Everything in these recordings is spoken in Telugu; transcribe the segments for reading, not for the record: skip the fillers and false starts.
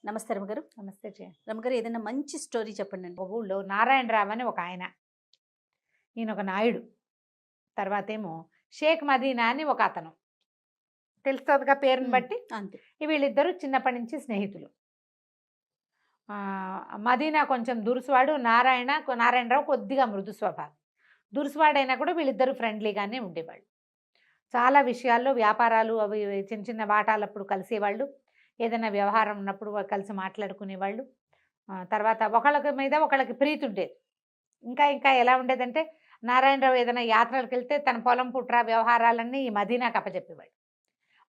నమస్తే రమగారు. నమస్తే జయ. రమగారు, ఏదైనా మంచి స్టోరీ చెప్పండండి. ఒక ఊళ్ళో నారాయణరావు అని ఒక ఆయన. ఈయన ఒక నాయుడు. తర్వాతేమో షేక్ మదీనా అని ఒక అతను. తెలుస్తుందిగా పేరుని బట్టి. అంతే. వీళ్ళిద్దరూ చిన్నప్పటి నుంచి స్నేహితులు. మదీనా కొంచెం దురుసువాడు, నారాయణరావు కొద్దిగా మృదు స్వభావం. దురుసువాడైనా కూడా వీళ్ళిద్దరూ ఫ్రెండ్లీగానే ఉండేవాళ్ళు. చాలా విషయాల్లో వ్యాపారాలు అవి చిన్న చిన్న వాటాలప్పుడు కలిసేవాళ్ళు. ఏదైనా వ్యవహారం ఉన్నప్పుడు కలిసి మాట్లాడుకునేవాళ్ళు. తర్వాత ఒకళ్ళకి మీద ఒకళ్ళకి ప్రీతి ఉండేది. ఇంకా ఇంకా ఎలా ఉండేదంటే, నారాయణరావు ఏదైనా యాత్రలకు వెళ్తే తన పొలం పుట్ర వ్యవహారాలన్నీ ఈ మదీనాకు అప్పచెప్పేవాడు.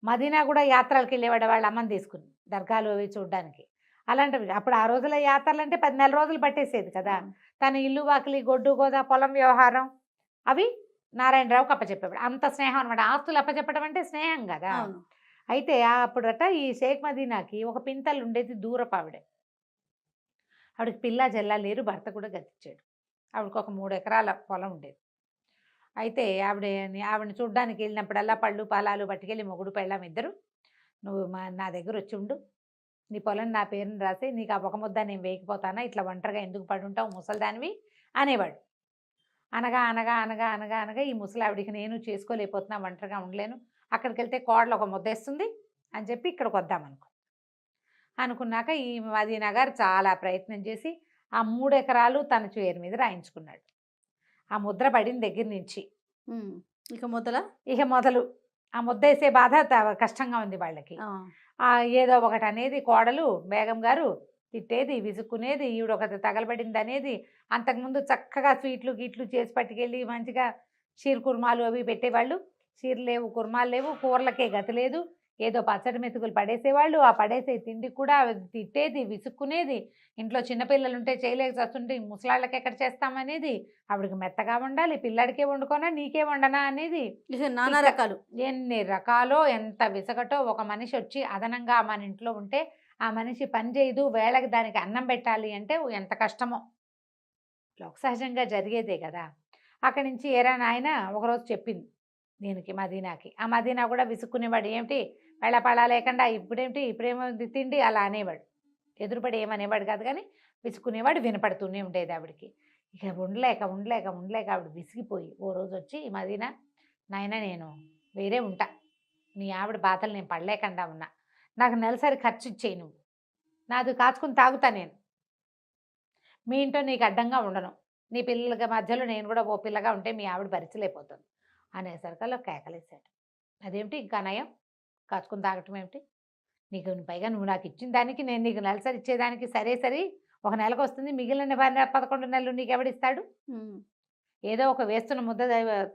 మదీనా కూడా యాత్రలకు వెళ్ళేవాడు వాళ్ళ అమ్మని తీసుకుని, దర్గాలు అవి చూడడానికి. అలాంటివి అప్పుడు ఆ రోజుల యాత్రలు అంటే 10 నెలల రోజులు పట్టేసేది కదా. తన ఇల్లు వాకిలి గొడ్డు గోదా పొలం వ్యవహారం అవి నారాయణరావుకి అప్పచెప్పేవాడు. అంత స్నేహం అనమాట. ఆస్తులు అప్పచెప్పడం అంటే స్నేహం కదా. అయితే అప్పుడట ఈ షేక్ మదీనాకి ఒక పింతలు ఉండేది, దూరపు ఆవిడకి పిల్ల జల్ల లేరు, భర్త కూడా గతిచ్చాడు. ఆవిడకి ఒక 3 ఎకరాల పొలం ఉండేది. అయితే ఆవిడని చూడ్డానికి వెళ్ళినప్పుడల్లా పళ్ళు పాలాలు పట్టుకెళ్ళి మొగుడు పెళ్ళాం ఇద్దరు, నువ్వు నా దగ్గర వచ్చి ఉండు, నీ పొలం నా పేరుని రాసి నీకు ఆ ఒక ముద్ద నేను వేయకపోతానా, ఇట్లా ఒంటరిగా ఎందుకు పడుంటావు ముసలిదానివి అనేవాడు. అనగా అనగా అనగా అనగా అనగా ఈ ముసలావిడికి నేను చేసుకోలేకపోతున్నా, ఒంటరిగా ఉండలేను, అక్కడికి వెళ్తే కోడలు ఒక ముద్దేస్తుంది అని చెప్పి ఇక్కడికి అనుకున్నాక ఈ మదీనా గారు చాలా ప్రయత్నం చేసి ఆ 3 ఎకరాలు తన పేరు మీద రాయించుకున్నాడు. ఆ ముద్ర పడిన దగ్గర నుంచి ఇక మొదలు ఆ ముద్ద వేసే బాధ కష్టంగా ఉంది వాళ్ళకి. ఏదో ఒకటి అనేది కోడలు బేగం గారు తిట్టేది, విసుక్కునేది, ఈవిడ ఒకటి తగలబడింది అనేది. అంతకుముందు చక్కగా స్వీట్లు గీట్లు చేసి పట్టుకెళ్ళి మంచిగా షీర్ కుర్మాలు అవి పెట్టేవాళ్ళు. షీర్ లేవు, కుర్మాలు లేవు, కూరలకే గతి లేదు, ఏదో పచ్చడి మెతుకులు పడేసేవాళ్ళు. ఆ పడేసే తిండి కూడా తిట్టేది, విసుక్కునేది. ఇంట్లో చిన్నపిల్లలు ఉంటే చేయలేక చస్తుంటే ముసలాళ్ళకి ఎక్కడ చేస్తామనేది. ఆవిడకి మెత్తగా వండాలి, పిల్లాడికే వండుకోనా నీకే వండనా అనేది. నానా రకాలు, ఎన్ని రకాలో, ఎంత విసగటో. ఒక మనిషి వచ్చి అదనంగా మన ఇంట్లో ఉంటే ఆ మనిషి పని చేయదు, వేళకి దానికి అన్నం పెట్టాలి అంటే ఎంత కష్టమో. లోక సహజంగా జరిగేదే కదా. అక్కడి నుంచి ఏరా నాయన ఒకరోజు చెప్పింది దీనికి, మదీనాకి. ఆ మదీనా కూడా విసుక్కునేవాడు. ఏమిటి వెళ్ళపడా లేకుండా ఇప్పుడేమో తిండి అలా అనేవాడు. ఎదురుపడి ఏమనేవాడు కాదు, కానీ విసుక్కునేవాడు. వినపడుతూనే ఉండేది ఆవిడికి. ఇక ఉండలేక ఉండలేక ఉండలేక ఆవిడ విసిగిపోయి ఓ రోజు వచ్చి, మదీనా నాయన నేను వేరే ఉంటా, మీ ఆవిడ బాధలు నేను పడలేకుండా ఉన్నా, నాకు నెలసరి ఖర్చు ఇచ్చేయి, నువ్వు నాది కాచుకుని తాగుతా, నేను మీ ఇంట్లో నీకు అడ్డంగా ఉండను, నీ పిల్లల మధ్యలో నేను కూడా ఓ పిల్లగా ఉంటే మీ ఆవిడ భరించలేకపోతుంది అనేసరికల్లా కేకలేశాడు. అదేమిటి ఇంకా నయం, కాచుకుని తాగటం ఏమిటి, నీకు పైగా నువ్వు నాకు ఇచ్చిన దానికి నేను నీకు నెలసరి ఇచ్చేదానికి సరే ఒక నెలకు వస్తుంది, మిగిలిన 11 నెలలు నీకు ఎవడిస్తాడు, ఏదో ఒక వేస్తున్న ముద్ద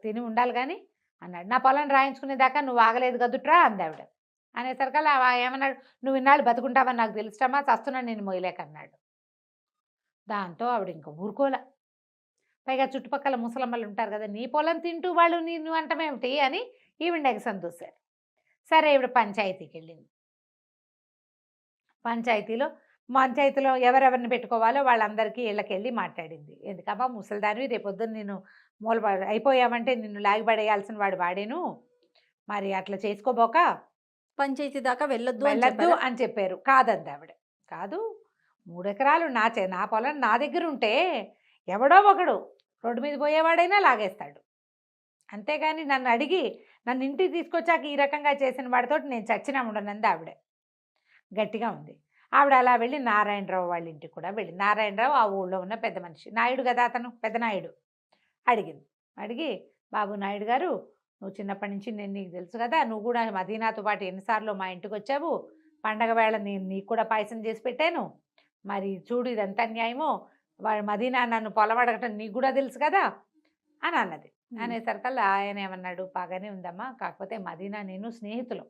తిని ఉండాలి కానీ అన్నాడు. నా పొలం రాయించుకునేదాకా నువ్వు ఆగలేదు కదుట్రా అందావిడ. అనేసరికల్లా ఏమన్నాడు, నువ్వు ఇన్నాళ్ళు బతుకుంటావని నాకు తెలుస్తామా, చస్తున్నాను నేను మొయ్యలేకన్నాడు. దాంతో ఆవిడ ఇంకా ఊరుకోలే. పైగా చుట్టుపక్కల ముసలమ్మలు ఉంటారు కదా, నీ పొలం తింటూ వాళ్ళు నిన్ను అంటమేమిటి అని ఈవిడ ఎగసం చూశారు. సరే ఈవిడ పంచాయతీకి వెళ్ళింది. పంచాయతీలో ఎవరెవరిని పెట్టుకోవాలో వాళ్ళందరికీ ఇళ్ళకెళ్ళి మాట్లాడింది. ఎందుకమ్మా ముసలిదానివి, రేపొద్దున నేను అయిపోయామంటే నిన్ను లాగిపడేయాల్సిన వాడేను, మరి అట్లా చేసుకోబోక పంచాయతీ దాకా వెళ్ళొద్దు అని చెప్పారు. కాదంది ఆవిడ. కాదు, 3 ఎకరాలు నా పొలం నా దగ్గర ఉంటే ఎవడో ఒకడు రోడ్డు మీద పోయేవాడైనా లాగేస్తాడు, అంతేగాని నన్ను అడిగి నన్ను ఇంటికి తీసుకొచ్చాక ఈ రకంగా చేసిన వాడితో నేను చచ్చినా ఉండనంది ఆవిడ. గట్టిగా ఉంది ఆవిడ. అలా వెళ్ళి నారాయణరావు వాళ్ళ ఇంటికి కూడా వెళ్ళి, నారాయణరావు ఆ ఊళ్ళో ఉన్న పెద్ద మనిషి, నాయుడు కదా అతను, పెద్ద నాయుడు. అడిగి బాబు నాయుడు గారు, నువ్వు చిన్నప్పటి నుంచి నేను నీకు తెలుసు కదా, నువ్వు కూడా మదీనాతో పాటు ఎన్నిసార్లు మా ఇంటికి వచ్చావు, పండగ వేళ నేను నీకు కూడా పాయసం చేసి పెట్టాను, మరి చూడు ఇదంతా న్యాయమో, వాడు మదీనా నన్ను పొలం అడగటం నీకు కూడా తెలుసు కదా అని అన్నది. అనేసరికల్లా ఆయన ఏమన్నాడు, బాగానే ఉందమ్మా, కాకపోతే మదీనా నేను స్నేహితులు,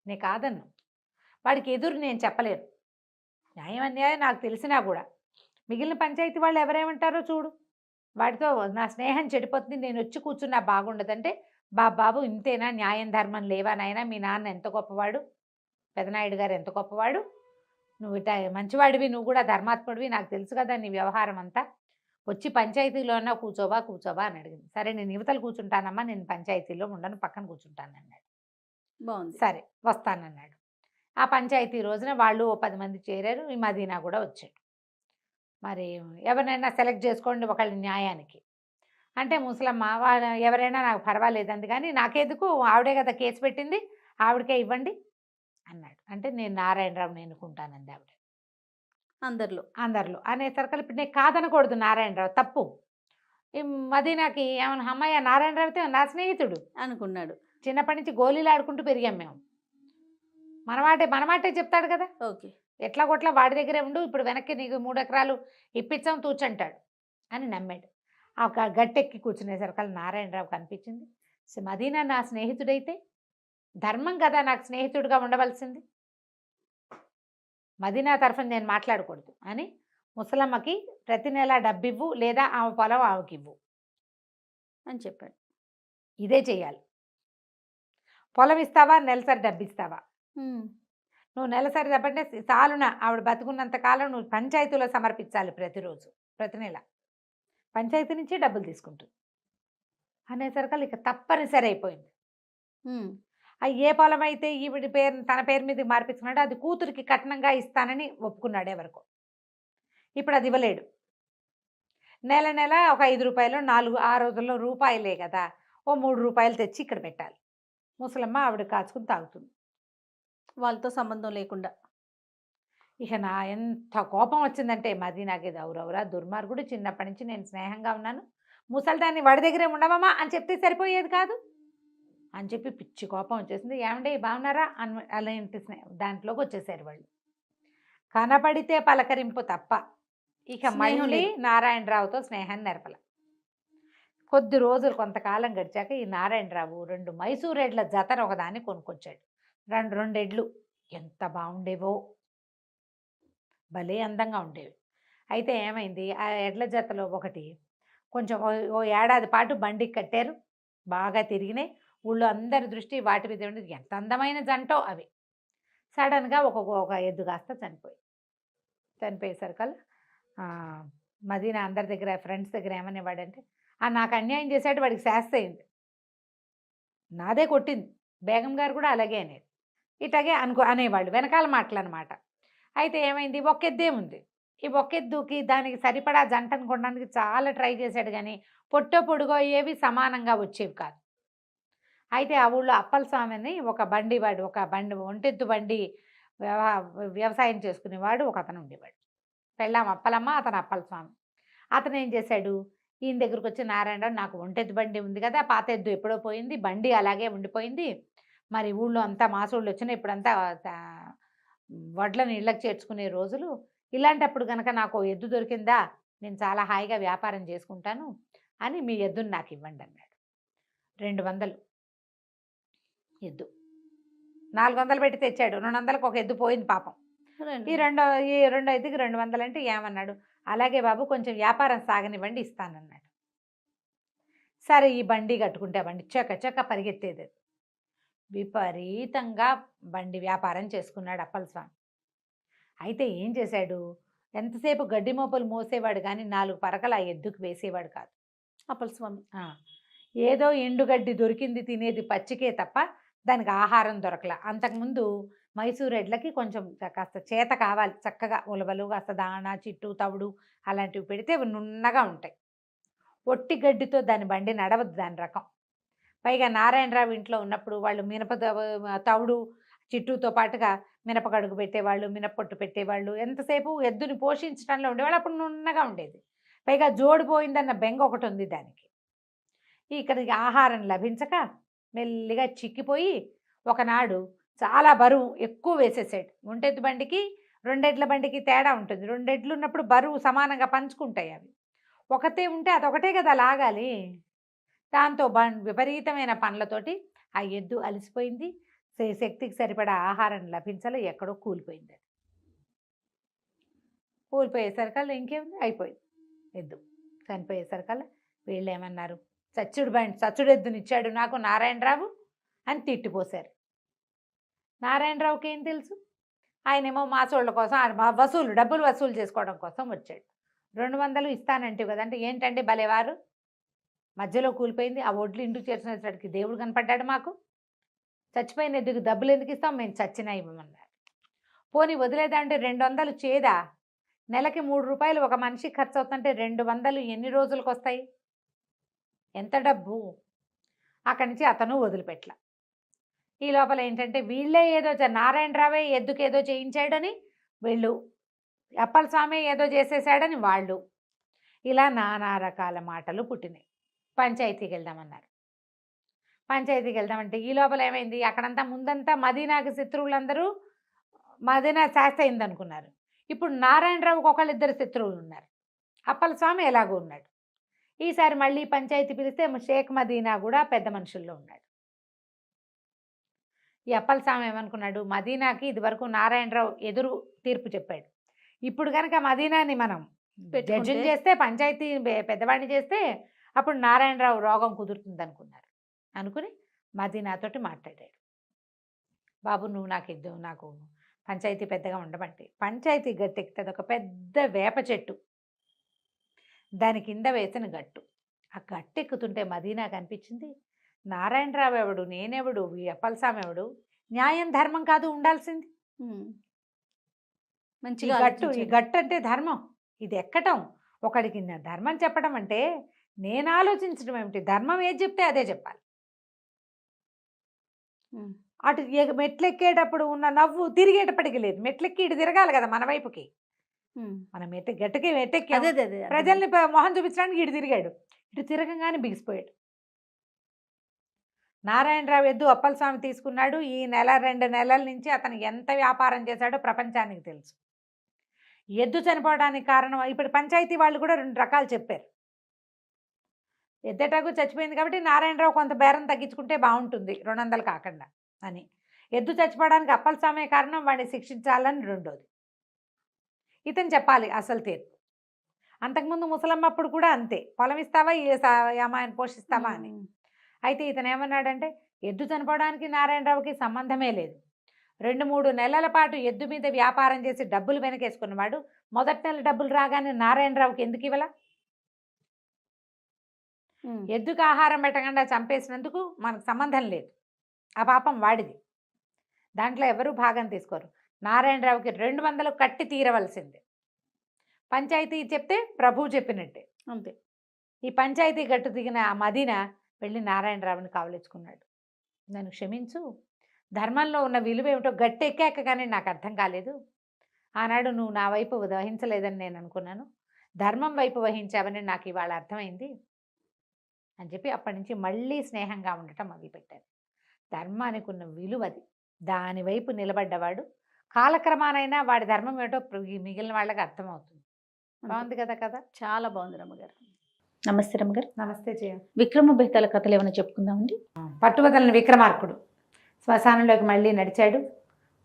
నే కాదన్ను, వాడికి ఎదురు నేను చెప్పలేను, న్యాయం అన్యాయం నాకు తెలిసినా కూడా మిగిలిన పంచాయతీ వాళ్ళు ఎవరేమంటారో చూడు, వాడితో నా స్నేహం చెడిపోతుంది, నేను వచ్చి కూర్చున్నా బాగుండదంటే, బాబు ఇంతేనా, న్యాయం ధర్మం లేవా నాయనా, మీ నాన్న ఎంత గొప్పవాడు, పెదనాయుడు గారు ఎంత గొప్పవాడు, నువ్వు మంచివాడివి, నువ్వు కూడా ధర్మాత్ముడివి, నాకు తెలుసు కదా నీ వ్యవహారం అంతా, వచ్చి పంచాయతీలో అన్నా కూర్చోవా అని అడిగింది. సరే నేను యువతలు కూర్చుంటానమ్మా, నేను పంచాయతీలో ఉండను, పక్కన కూర్చుంటాను అన్నాడు. బాగుంది, సరే వస్తానన్నాడు. ఆ పంచాయతీ రోజున వాళ్ళు ఓ 10 మంది చేరారు. ఈ మదీనా కూడా వచ్చాడు. మరి ఎవరినైనా సెలెక్ట్ చేసుకోండి ఒకళ్ళ న్యాయానికి. అంటే ముసలమ్మ ఎవరైనా నాకు పర్వాలేదు అంది కానీ నాకెందుకు ఆవిడే కదా కేసు పెట్టింది, ఆవిడకే ఇవ్వండి అన్నాడు. అంటే నేను నారాయణరావుని ఎన్నుకుంటానంది ఆవిడ. అందరిలో. అందరిలో అనేసరికి ఇప్పుడు నేను కాదనకూడదు నారాయణరావు తప్పు. ఈ మదీనాకి ఏమన్నా అమ్మయ్య నారాయణరావు అయితే నా స్నేహితుడు. అనుకున్నాడు. చిన్నప్పటి నుంచి గోళీలు ఆడుకుంటూ పెరిగాం మేము. మనమాటే చెప్తాడు కదా. ఓకే. ఎట్లా కొట్లా వాడి దగ్గరే ఉండు, ఇప్పుడు వెనక్కి నీకు 3 ఎకరాలు ఇప్పించాం తూచంటాడు అని నమ్మాడు. ఆ గట్టెక్కి కూర్చునేసరికి నారాయణరావు కనిపించింది. మదీనా నా స్నేహితుడైతే ధర్మం కదా నాకు స్నేహితుడిగా ఉండవలసింది, మదీనా తరఫున నేను మాట్లాడకూడదు అని ముసలమ్మకి ప్రతి నెల డబ్బివ్వు లేదా ఆమె పొలం ఆమెకి ఇవ్వు అని చెప్పాడు. ఇదే చెయ్యాలి. పొలం ఇస్తావా, నెలసరి డబ్బు ఇస్తావా? నువ్వు నెలసరి డబ్బంటే చాలున ఆవిడ బతుకున్నంత కాలం నువ్వు పంచాయతీలో సమర్పించాలి ప్రతిరోజు, ప్రతి నెల పంచాయతీ నుంచే డబ్బులు తీసుకుంటుంది అనేసరికి ఇక తప్పనిసరి అయిపోయింది. ఏ పొలం అయితే ఈవిడ పేరు తన పేరు మీద మార్పించుకున్నాడో అది కూతురికి కట్నంగా ఇస్తానని ఒప్పుకున్నాడు ఎవరికో. ఇప్పుడు అది ఇవ్వలేడు. నెల నెల ఒక 5 రూపాయలు 4 ఆ రోజుల్లో రూపాయలే కదా, ఓ 3 రూపాయలు తెచ్చి ఇక్కడ పెట్టాలి. ముసలమ్మ ఆవిడ కాచుకుని తాగుతుంది వాళ్ళతో సంబంధం లేకుండా. ఇక నా ఎంత కోపం వచ్చిందంటే మదీనాకి ఇది అవురవురా దుర్మార్గుడు, చిన్నప్పటి నుంచి నేను స్నేహంగా ఉన్నాను, ముసలిదాన్ని వాడి దగ్గరే ఉండవమ్మా అని చెప్తే సరిపోయేది కాదు అని చెప్పి పిచ్చి కోపం వచ్చేసింది. ఏమంటే బాగున్నారా అని అలాంటి దాంట్లోకి వచ్చేసారు వాళ్ళు. కనపడితే పలకరింపు తప్ప ఇక మళ్ళీ నారాయణరావుతో స్నేహాన్ని నెరపల. కొద్ది రోజులు కొంతకాలం గడిచాక ఈ నారాయణరావు 2 మైసూర్ ఎడ్ల జతను ఒకదాన్ని కొనుక్కొచ్చాడు. 2 ఎడ్లు ఎంత బాగుండేవో, భలే అందంగా ఉండేవి. అయితే ఏమైంది, ఆ ఎడ్ల జతలో ఒకటి కొంచెం ఓ ఏడాది పాటు బండికి కట్టారు, బాగా తిరిగినాయి. ఊళ్ళో అందరి దృష్టి వాటి మీద ఉండేది. ఎంత అందమైన జంటో అవి. సడన్గా ఒక ఎద్దు కాస్త చనిపోయేసరికల్లా మదీనా అందరి దగ్గర ఫ్రెండ్స్ దగ్గర ఏమనేవాడంటే, నాకు అన్యాయం చేశాడు, వాడికి శాస్తి అయింది, నాదే కొట్టింది. బేగం గారు కూడా అలాగే అనేది. ఇట్లాగే అనేవాళ్ళు వెనకాల మాటలు అనమాట. అయితే ఏమైంది, ఒక్కెద్దే ఉంది. ఈ ఒక్కెద్దుకి దానికి సరిపడా జంటను కొనడానికి చాలా ట్రై చేశాడు కానీ పొట్టో పొడుగో అయ్యేవి సమానంగా వచ్చేవి కాదు. అయితే ఆ ఊళ్ళో అప్పలస్వామిని ఒక ఒంటెద్దు బండి వ్యవసాయం చేసుకునేవాడు ఒక అతను ఉండేవాడు. పెళ్ళాం అప్పలమ్మ, అతను అప్పలస్వామి. అతను ఏం చేశాడు, ఈయన దగ్గరకు వచ్చి నారాయణరావు నాకు ఒంటెద్దు బండి ఉంది కదా, పాత ఎద్దు ఎప్పుడో పోయింది, బండి అలాగే ఉండిపోయింది, మరి ఊళ్ళో అంతా మాసోళ్ళు వచ్చినా ఇప్పుడంతా వడ్లను ఇళ్ళకి చేర్చుకునే రోజులు, ఇలాంటప్పుడు కనుక నాకు ఎద్దు దొరికిందా నేను చాలా హాయిగా వ్యాపారం చేసుకుంటాను అని మీ ఎద్దుని నాకు ఇవ్వండి అన్నాడు. 200 ఎద్దు 400 పెట్టి తెచ్చాడు. 200కి ఒక ఎద్దు పోయింది పాపం. ఈ రెండో ఎద్దుకి 200 అంటే ఏమన్నాడు, అలాగే బాబు కొంచెం వ్యాపారం సాగనివ్వండి ఇస్తానన్నాడు. సరే ఈ బండి కట్టుకుంటే బండి చక్క పరిగెత్తేది. విపరీతంగా బండి వ్యాపారం చేసుకున్నాడు అప్పలస్వామి. అయితే ఏం చేశాడు, ఎంతసేపు గడ్డి మోపులు మోసేవాడు కానీ 4 పరకలు ఆ ఎద్దుకు వేసేవాడు కాదు అప్పలస్వామి. ఏదో ఎండుగడ్డి దొరికింది తినేది పచ్చికే తప్ప దానికి ఆహారం దొరకల. అంతకుముందు మైసూర్ ఎడ్లకి కొంచెం కాస్త చేత కావాలి, చక్కగా ఉలవలు కాస్త దాణా చిట్టు తవుడు అలాంటివి పెడితే అవి నున్నగా ఉంటాయి. ఒట్టి గడ్డితో దాని బండి నడవద్దు దాని రకం. పైగా నారాయణరావు ఇంట్లో ఉన్నప్పుడు వాళ్ళు తవుడు చిట్టుతో పాటుగా మినపగడుగు పెట్టేవాళ్ళు, మినప్పొట్టు పెట్టేవాళ్ళు, ఎంతసేపు ఎద్దుని పోషించడంలో ఉండేవాళ్ళు. అప్పుడు నున్నగా ఉండేది. పైగా జోడిపోయిందన్న బెంగ ఒకటి ఉంది దానికి. ఇక్కడికి ఆహారం లభించక మెల్లిగా చిక్కిపోయి ఒకనాడు చాలా బరువు ఎక్కువ వేసేసాడు. ఒంటెద్దు బండికి 2 ఎడ్ల బండికి తేడా ఉంటుంది. 2 ఎడ్లు ఉన్నప్పుడు బరువు సమానంగా పంచుకుంటాయి. అవి ఒకటే ఉంటే అదొకటే కదా లాగాలి. దాంతో విపరీతమైన పనులతోటి ఆ ఎద్దు అలసిపోయింది. శక్తికి సరిపడా ఆహారం లభించాలో ఎక్కడో కూలిపోయింది. అది కూలిపోయేసరికల్లా ఇంకేముంది, అయిపోయింది. ఎద్దు చనిపోయేసరికల్లా వీళ్ళు ఏమన్నారు, చచ్చుడు ఎద్దునిచ్చాడు నాకు నారాయణరావు అని తిట్టిపోశారు. నారాయణరావుకి ఏం తెలుసు, ఆయనేమో మాసోళ్ళ కోసం డబ్బులు వసూలు చేసుకోవడం కోసం వచ్చాడు. 200 ఇస్తానంటే కదంటే ఏంటంటే భలేవారు, మధ్యలో కూలిపోయింది, ఆ ఒడ్లు ఇంటికి చేర్చినప్పటికి దేవుడు కనపడ్డాడు మాకు, చచ్చిపోయిన ఎద్దుకి డబ్బులు ఎందుకు ఇస్తాం, మేము చచ్చినా ఇవ్వమన్నారు. పోనీ వదిలేదంటే 200 చేదా? నెలకి 3 రూపాయలు ఒక మనిషికి ఖర్చు అవుతుంటే 200 ఎన్ని రోజులకు వస్తాయి? ఎంత డబ్బు? అక్కడి నుంచి అతను వదిలిపెట్ల. ఈ లోపల ఏంటంటే వీళ్ళే ఏదో నారాయణరావే ఎద్దుకు ఏదో చేయించాడని వీళ్ళు, అప్పల స్వామి ఏదో చేసేసాడని వాళ్ళు, ఇలా నానా రకాల మాటలు పుట్టినాయి. పంచాయతీకి వెళ్దామన్నారు. పంచాయతీకి వెళ్దామంటే ఈ లోపల ఏమైంది, అక్కడంతా ముందంతా మదీనాకి శత్రువులందరూ మదీనా శాస్తి అయింది అనుకున్నారు. ఇప్పుడు నారాయణరావుకి ఒకళ్ళిద్దరు శత్రువులు ఉన్నారు. అప్పల స్వామి ఎలాగో ఉన్నాడు. ఈసారి మళ్ళీ పంచాయతీ పిలిస్తే షేక్ మదీనా కూడా పెద్ద మనుషుల్లో ఉన్నాడు. ఈ అప్పల స్వామి ఏమనుకున్నాడు, మదీనాకి ఇదివరకు నారాయణరావు ఎదురు తీర్పు చెప్పాడు. ఇప్పుడు కనుక మదీనాని మనం జడ్జిని చేస్తే, పంచాయతీ పెద్దవాడిని చేస్తే అప్పుడు నారాయణరావు రోగం కుదురుతుంది అనుకున్నారు. అనుకుని మదీనాతోటి మాట్లాడాడు. బాబు నువ్వు నాకు పంచాయతీ పెద్దగా ఉండమంటే, పంచాయతీ గట్టు ఎక్కుతుంది ఒక పెద్ద వేప చెట్టు, దాని కింద వేసిన గట్టు. ఆ గట్టు ఎక్కుతుంటే మదీనా కనిపించింది, నారాయణరావు ఎవడు, నేనెవడు, ఈ అప్పలస్వామి ఎవడు, న్యాయం ధర్మం కాదు ఉండాల్సింది. మంచిగా ఈ గట్టు అంటే ధర్మం, ఇది ఎక్కటం, ఒకడికి ధర్మం చెప్పడం అంటే నేను ఆలోచించడం ఏమిటి, ధర్మం ఏది చెప్తే అదే చెప్పాలి. అటు మెట్లెక్కేటప్పుడు ఉన్న నవ్వు తిరిగేటప్పటికి లేదు, మెట్లెక్కి ఇటు తిరగాలి కదా మన వైపుకి. మనం గట్టుకి మెట్టెక్కి ప్రజల్ని మొహం చూపించడానికి ఇటు తిరిగాడు, ఇటు తిరగంగానే బిగిసిపోయాడు. నారాయణరావు ఎద్దు అప్పలస్వామి తీసుకున్నాడు. ఈ 1-2 నెలల నుంచి అతను ఎంత వ్యాపారం చేశాడో ప్రపంచానికి తెలుసు. ఎద్దు చనిపోవడానికి కారణం ఇప్పుడు పంచాయతీ వాళ్ళు కూడా 2 రకాలు చెప్పారు. ఎద్దెటాకు చచ్చిపోయింది కాబట్టి నారాయణరావు కొంత బేరం తగ్గించుకుంటే బాగుంటుంది 200 కాకుండా అని. ఎద్దు చచ్చిపోవడానికి అప్పలస్వామి కారణం, వాడిని శిక్షించాలని రెండోది. ఇతను చెప్పాలి అసలు తీర్పు. అంతకుముందు ముసలమ్మ అప్పుడు కూడా అంతే, పొలం ఇస్తావా ఈ అమ్మాయిని పోషిస్తావా అని. అయితే ఇతను ఏమన్నాడంటే ఎద్దు చనిపోవడానికి నారాయణరావుకి సంబంధమే లేదు. 2-3 నెలల పాటు ఎద్దు మీద వ్యాపారం చేసి డబ్బులు వెనకేసుకున్నవాడు మొదటి నెల డబ్బులు రాగానే నారాయణరావుకి ఎందుకు ఇవ్వాల? ఎద్దుకు ఆహారం పెట్టకుండా చంపేసినందుకు మనకు సంబంధం లేదు, ఆ పాపం వాడిది, దాంట్లో ఎవరూ భాగం తీసుకోరు. నారాయణరావుకి 200 కట్టి తీరవలసిందే. పంచాయతీ చెప్తే ప్రభువు చెప్పినట్టే అంతే. ఈ పంచాయతీ గట్టు దిగిన ఆ మదీన వెళ్ళి నారాయణరావుని కావలించుకున్నాడు. నన్ను క్షమించు, ధర్మంలో ఉన్న విలువ ఏమిటో గట్టి ఎక్కాక కానీ నాకు అర్థం కాలేదు. ఆనాడు నువ్వు నా వైపు వహించలేదని నేను అనుకున్నాను, ధర్మం వైపు వహించావని నాకు ఇవాళ అర్థమైంది అని చెప్పి అప్పటి నుంచి మళ్ళీ స్నేహంగా ఉండటం మొదలుపెట్టారు. ధర్మానికి ఉన్న విలువది, దాని వైపు నిలబడ్డవాడు కాలక్రమానైనా వాడి ధర్మం ఏమిటో మిగిలిన వాళ్ళకి అర్థమవుతుంది. బాగుంది కదా కదా, చాలా బాగుంది రమ్మగారు. నమస్తే రమ్మగారు. నమస్తే జయ. విక్రమ బేతాల కథలు ఏమైనా చెప్పుకుందామండి. పట్టువదలని విక్రమార్కుడు శ్మశానంలోకి మళ్ళీ నడిచాడు,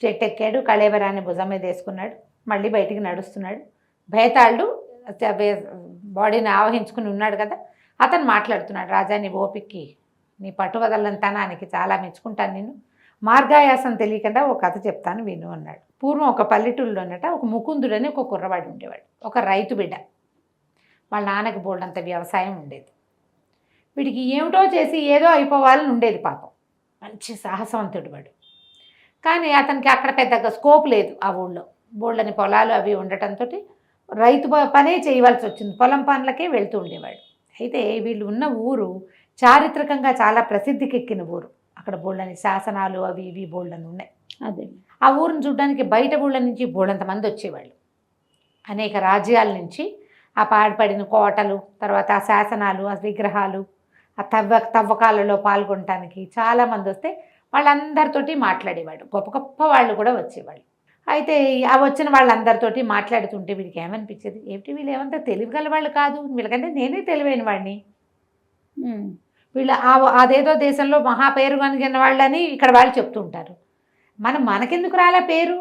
చెట్టెక్కాడు, కళేబరాన్ని భుజం మీద వేసుకున్నాడు, మళ్ళీ బయటికి నడుస్తున్నాడు. భేతాళుడు బాడీని ఆవహించుకుని ఉన్నాడు కదా, అతను మాట్లాడుతున్నాడు. రాజా నీ ఓపిక్కి, నీ పట్టువదలని తనానికి చాలా మెచ్చుకుంటాను నేను. మార్గాయాసం తెలియకుండా ఒక కథ చెప్తాను విను అన్నాడు. పూర్వం ఒక పల్లెటూరులోనట ఒక ముకుందుడని ఒక కుర్రవాడు ఉండేవాడు, ఒక రైతు బిడ్డ. వాళ్ళ నాన్నకి బోల్డంత వ్యవసాయం ఉండేది. వీడికి ఏమిటో చేసి ఏదో అయిపోవాలని ఉండేది పాపం. మంచి సాహసవంతుడు వాడు. కానీ అతనికి అక్కడ పెద్దగా స్కోప్ లేదు. ఆ ఊళ్ళో బోల్డని పొలాలు అవి ఉండటంతో రైతు పనే చేయవలసి వచ్చింది, పొలం పనులకే వెళ్తూ ఉండేవాడు. అయితే వీళ్ళు ఉన్న ఊరు చారిత్రకంగా చాలా ప్రసిద్ధికెక్కిన ఊరు. అక్కడ బోల్డని శాసనాలు అవి ఇవి బోల్డని ఉన్నాయి. అదే ఆ ఊరిని చూడడానికి బయట ఊళ్ళ నుంచి బోల్డంతమంది వచ్చేవాళ్ళు. అనేక రాజ్యాల నుంచి ఆ పాడుపడిన కోటలు, తర్వాత ఆ శాసనాలు, ఆ విగ్రహాలు, ఆ తవ్వకాలలో పాల్గొనడానికి చాలామంది వస్తే వాళ్ళందరితోటి మాట్లాడేవాడు. గొప్ప గొప్ప వాళ్ళు కూడా వచ్చేవాళ్ళు. అయితే ఆ వచ్చిన వాళ్ళందరితోటి మాట్లాడుతుంటే వీడికి ఏమనిపించేది, ఏమిటి వీళ్ళు ఏమంతా తెలివిగల వాళ్ళు కాదు, వీళ్ళకంటే నేనే తెలివైన వాడిని, వీళ్ళు అదేదో దేశంలో మహా పేరు కనిగిన వాళ్ళని ఇక్కడ వాళ్ళు చెప్తుంటారు, మనకెందుకు రాలే పేరు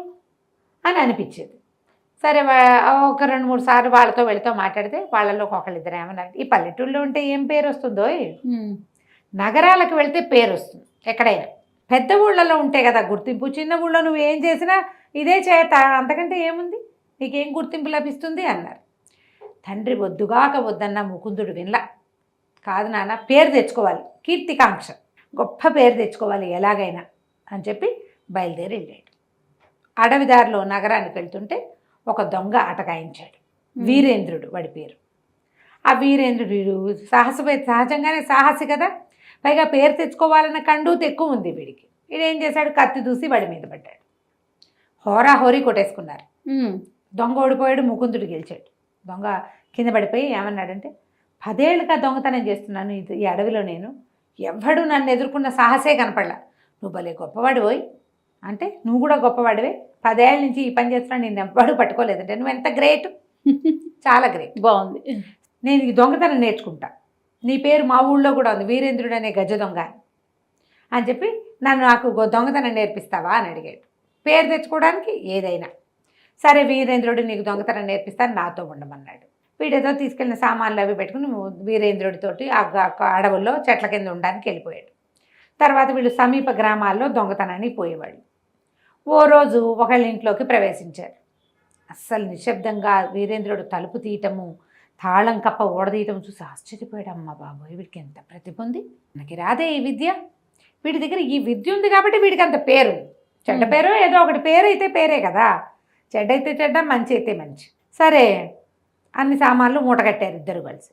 అని అనిపించేది. సరే ఒక 2-3 సార్లు వాళ్ళతో వీళ్ళతో మాట్లాడితే వాళ్ళలో ఒకళ్ళిద్దరు ఏమన్నారు, ఈ పల్లెటూళ్ళలో ఉంటే ఏం పేరు వస్తుందో, నగరాలకు వెళ్తే పేరు వస్తుంది ఎక్కడైనా, పెద్ద ఊళ్ళలో ఉంటే కదా గుర్తింపు, చిన్న ఊళ్ళో నువ్వు ఏం చేసినా ఇదే చేత, అంతకంటే ఏముంది, నీకేం గుర్తింపు లభిస్తుంది అన్నారు. తండ్రి వద్దుగాక వద్దన్న ముకుందుడు వినలా. కాదు నాన్న, పేరు తెచ్చుకోవాలి, కీర్తికాంక్ష, గొప్ప పేరు తెచ్చుకోవాలి ఎలాగైనా అని చెప్పి బయలుదేరి వెళ్ళాడు. అడవిదారిలో నగరానికి వెళ్తుంటే ఒక దొంగ అటకాయించాడు. వీరేంద్రుడు వాడి పేరు. ఆ వీరేంద్రుడు సహజంగానే సాహసి కదా, పైగా పేరు తెచ్చుకోవాలన్న కండూతి ఎక్కువ ఉంది వీడికి. వీడేం చేశాడు, కత్తి దూసి వాడి మీద పడ్డాడు. హోరీ కొట్టేసుకున్నారు. దొంగ ఓడిపోయాడు, ముకుందుడు గెలిచాడు. దొంగ కింద పడిపోయి ఏమన్నాడంటే, 10 ఏళ్ళుగా దొంగతనం చేస్తున్నాను ఈ అడవిలో, నేను ఎవ్వడు నన్ను ఎదుర్కొన్న సాహసే కనపడలా. నువ్వు భలే గొప్పవాడిపోయి అంటే, నువ్వు కూడా గొప్పవాడివే, 10 ఏళ్ళ నుంచి ఈ పని చేస్తున్నాను, నేను ఎవ్వడు పట్టుకోలేదంటే నువ్వు ఎంత గ్రేట్, చాలా గ్రేట్, బాగుంది. నేను ఈ దొంగతనం నేర్చుకుంటా, నీ పేరు మా ఊళ్ళో కూడా ఉంది, వీరేంద్రుడు అనే గజ దొంగ అని చెప్పి నాకు దొంగతనం నేర్పిస్తావా అని అడిగాడు. పేరు తెచ్చుకోవడానికి ఏదైనా సరే, వీరేంద్రుడు నీకు దొంగతనం నేర్పిస్తాను, నాతో ఉండమన్నాడు. వీడేదో తీసుకెళ్ళిన సామాన్లు అవి పెట్టుకుని వీరేంద్రుడితోటి ఆ అడవుల్లో చెట్ల కింద ఉండడానికి వెళ్ళిపోయాడు. తర్వాత వీళ్ళు సమీప గ్రామాల్లో దొంగతనానికి పోయేవాళ్ళు. ఓ రోజు ఒకళ్ళ ఇంట్లోకి ప్రవేశించారు. అస్సలు నిశ్శబ్దంగా వీరేంద్రుడు తలుపు తీయటము, తాళం కప్ప ఓడదీయటం చూసి ఆశ్చర్యపోయాడు. అమ్మ బాబోయ్, వీడికి ఎంత ప్రతిభ ఉంది, మనకి రాదే ఈ విద్య, వీడి దగ్గర ఈ విద్య ఉంది కాబట్టి వీడికి అంత పేరు. చెడ్డ పేరు ఏదో ఒకటి, పేరు అయితే పేరే కదా, చెడ్డ అయితే చెడ్డ, మంచి అయితే మంచి. సరే, అన్ని సామాన్లు మూటగట్టారు ఇద్దరు కలిసి.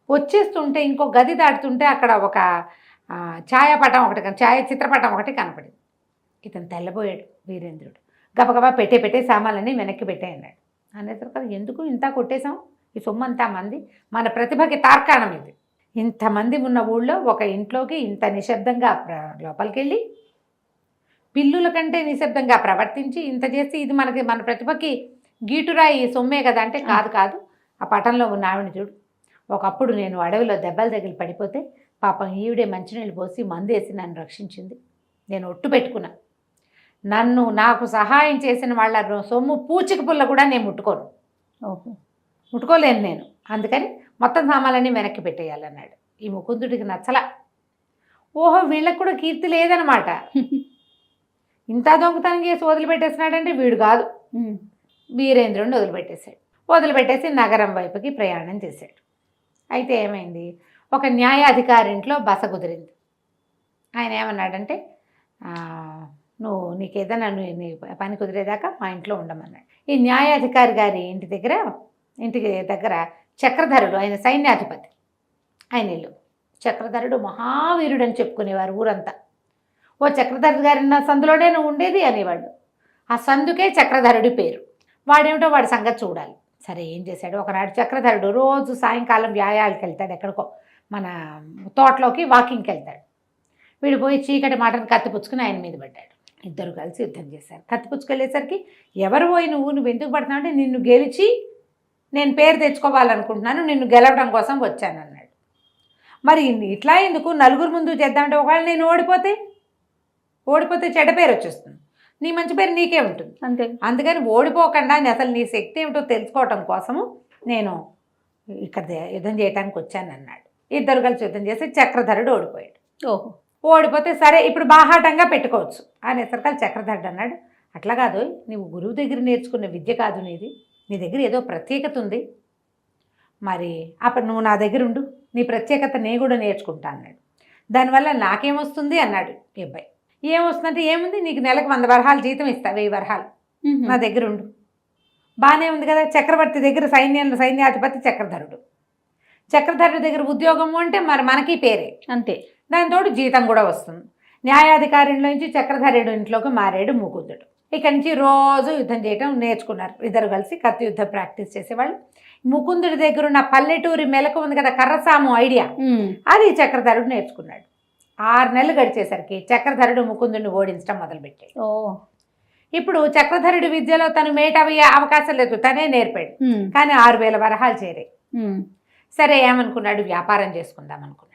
వచ్చేస్తుంటే ఇంకో గది దాటుతుంటే అక్కడ ఒక ఛాయాపటం ఒకటి, ఛాయాచిత్రపటం ఒకటి కనపడింది. ఇతను తెల్లబోయాడు వీరేంద్రుడు. గబగబా పెట్టే సామాన్లన్నీ వెనక్కి పెట్టాయన్నాడు. అనేసరికి ఎందుకు ఇంత కొట్టేశాం, ఈ సొమ్మంతా మంది, మన ప్రతిభకి తార్కాణం ఇది. ఇంతమంది ఉన్న ఊళ్ళో ఒక ఇంట్లోకి ఇంత నిశ్శబ్దంగా లోపలికి వెళ్ళి పిల్లుల కంటే నిశ్శబ్దంగా ప్రవర్తించి ఇంత చేసి ఇది మన ప్రతిభకి గీటురాయి సొమ్మే కదా అంటే, కాదు, ఆ పటంలో ఉన్న ఆవిడ చూడు, ఒకప్పుడు నేను అడవిలో దెబ్బలు తగిలి పడిపోతే పాపం ఈవిడే మంచినీళ్ళు పోసి మందేసి నన్ను రక్షించింది. నేను ఒట్టు పెట్టుకున్నా, నాకు సహాయం చేసిన వాళ్ళ సొమ్ము పూచిక పుల్ల కూడా నేను ముట్టుకోలేను నేను, అందుకని మొత్తం సామాన్లన్నీ వెనక్కి పెట్టేయాలన్నాడు. ఈ ముకుందుడికి నచ్చల. ఓహో, వీళ్ళకి కూడా కీర్తి లేదనమాట, ఇంత దొంగతనం చేసి వదిలిపెట్టేసినాడంటే వీడు కాదు, వీరేంద్రుడిని వదిలిపెట్టేసి నగరం వైపుకి ప్రయాణం చేశాడు. అయితే ఏమైంది, ఒక న్యాయాధికారి ఇంట్లో బస కుదిరింది. ఆయన ఏమన్నాడంటే, నీకేదైనా నీ పని కుదిరేదాకా మా ఇంట్లో ఉండమన్నాడు. ఈ న్యాయాధికారి గారి ఇంటికి దగ్గర చక్రధరుడు, ఆయన సైన్యాధిపతి, ఆయన ఇల్లు. చక్రధరుడు మహావీరుడు అని చెప్పుకునేవారు ఊరంతా. ఓ చక్రధరుడు గారి సందులోనే నువ్వు ఉండేది అనేవాళ్ళు. ఆ సందుకే చక్రధరుడి పేరు. వాడేమిటో వాడి సంగతి చూడాలి. సరే, ఏం చేశాడు, ఒకనాడు చక్రధరుడు రోజు సాయంకాలం వ్యాయాలకు వెళ్తాడు, ఎక్కడికో మన తోటలోకి వాకింగ్కి వెళ్తాడు. వీడు పోయి చీకటి మాటను కత్తిపుచ్చుకుని ఆయన మీద పడ్డాడు. ఇద్దరు కలిసి యుద్ధం చేశారు. కత్తిపుచ్చుకెళ్ళేసరికి, ఎవరు పోయి నువ్వు ఎందుకు పడుతున్నావు అంటే, నిన్ను గెలిచి నేను పేరు తెచ్చుకోవాలనుకుంటున్నాను, నిన్ను గెలవడం కోసం వచ్చానన్నాడు. మరి ఇట్లా ఎందుకు, నలుగురు ముందు చేద్దామంటే ఒకవేళ నేను ఓడిపోతే చెడ్డ పేరు వచ్చేస్తుంది, నీ మంచి పేరు నీకే ఉంటుంది, అంతే. అందుకని ఓడిపోకుండా అసలు నీ శక్తి ఏమిటో తెలుసుకోవటం కోసము నేను ఇక్కడ యుద్ధం చేయడానికి వచ్చానన్నాడు. ఇద్దరు కలిసి యుద్ధం చేసి చక్రధరుడు ఓడిపోయాడు. ఓడిపోతే సరే, ఇప్పుడు బాహాటంగా పెట్టుకోవచ్చు అనేసరికి చక్రధరుడు అన్నాడు, అట్లా కాదు, నువ్వు గురువు దగ్గర నేర్చుకున్న విద్య కాదు నీది, నీ దగ్గర ఏదో ప్రత్యేకత ఉంది, మరి అప్పుడు నువ్వు నా దగ్గర ఉండు, నీ ప్రత్యేకత నేను కూడా నేర్చుకుంటా అన్నాడు. దానివల్ల నాకేమొస్తుంది అన్నాడు ఈ అబ్బాయి. ఏమొస్తుందంటే, ఏముంది, నీకు నెలకు 100 వరహాలు జీతం ఇస్తా, 1000 వరహాలు నా దగ్గర ఉండు. బాగానే ఉంది కదా. చక్రవర్తి దగ్గర సైన్యాధిపతి చక్రధరుడు దగ్గర ఉద్యోగము అంటే మరి మనకి పేరే, అంతే. దానితో జీతం కూడా వస్తుంది. న్యాయాధికారిలో నుంచి చక్రధరుడు ఇంట్లోకి మారాడు ముకుందుడు. ఇక్కడి నుంచి రోజు యుద్ధం చేయడం నేర్చుకున్నారు ఇద్దరు కలిసి. కత్తి యుద్ధం ప్రాక్టీస్ చేసేవాళ్ళు. ముకుందుడి దగ్గర ఉన్న పల్లెటూరి మెలకు ఉంది కదా, కర్రసాము ఐడియా, అది చక్రధరుడు నేర్చుకున్నాడు. 6 నెలలు గడిచేసరికి చక్రధరుడు ముకుందుడిని ఓడించడం మొదలుపెట్టాడు. ఇప్పుడు చక్రధరుడి విద్యలో తను మేటవయ్యే అవకాశం లేదు, తనే నేర్పాడు. కానీ 6000 వరహాలు చేరాయి. సరే, ఏమనుకున్నాడు, వ్యాపారం చేసుకుందాం అనుకున్నాడు.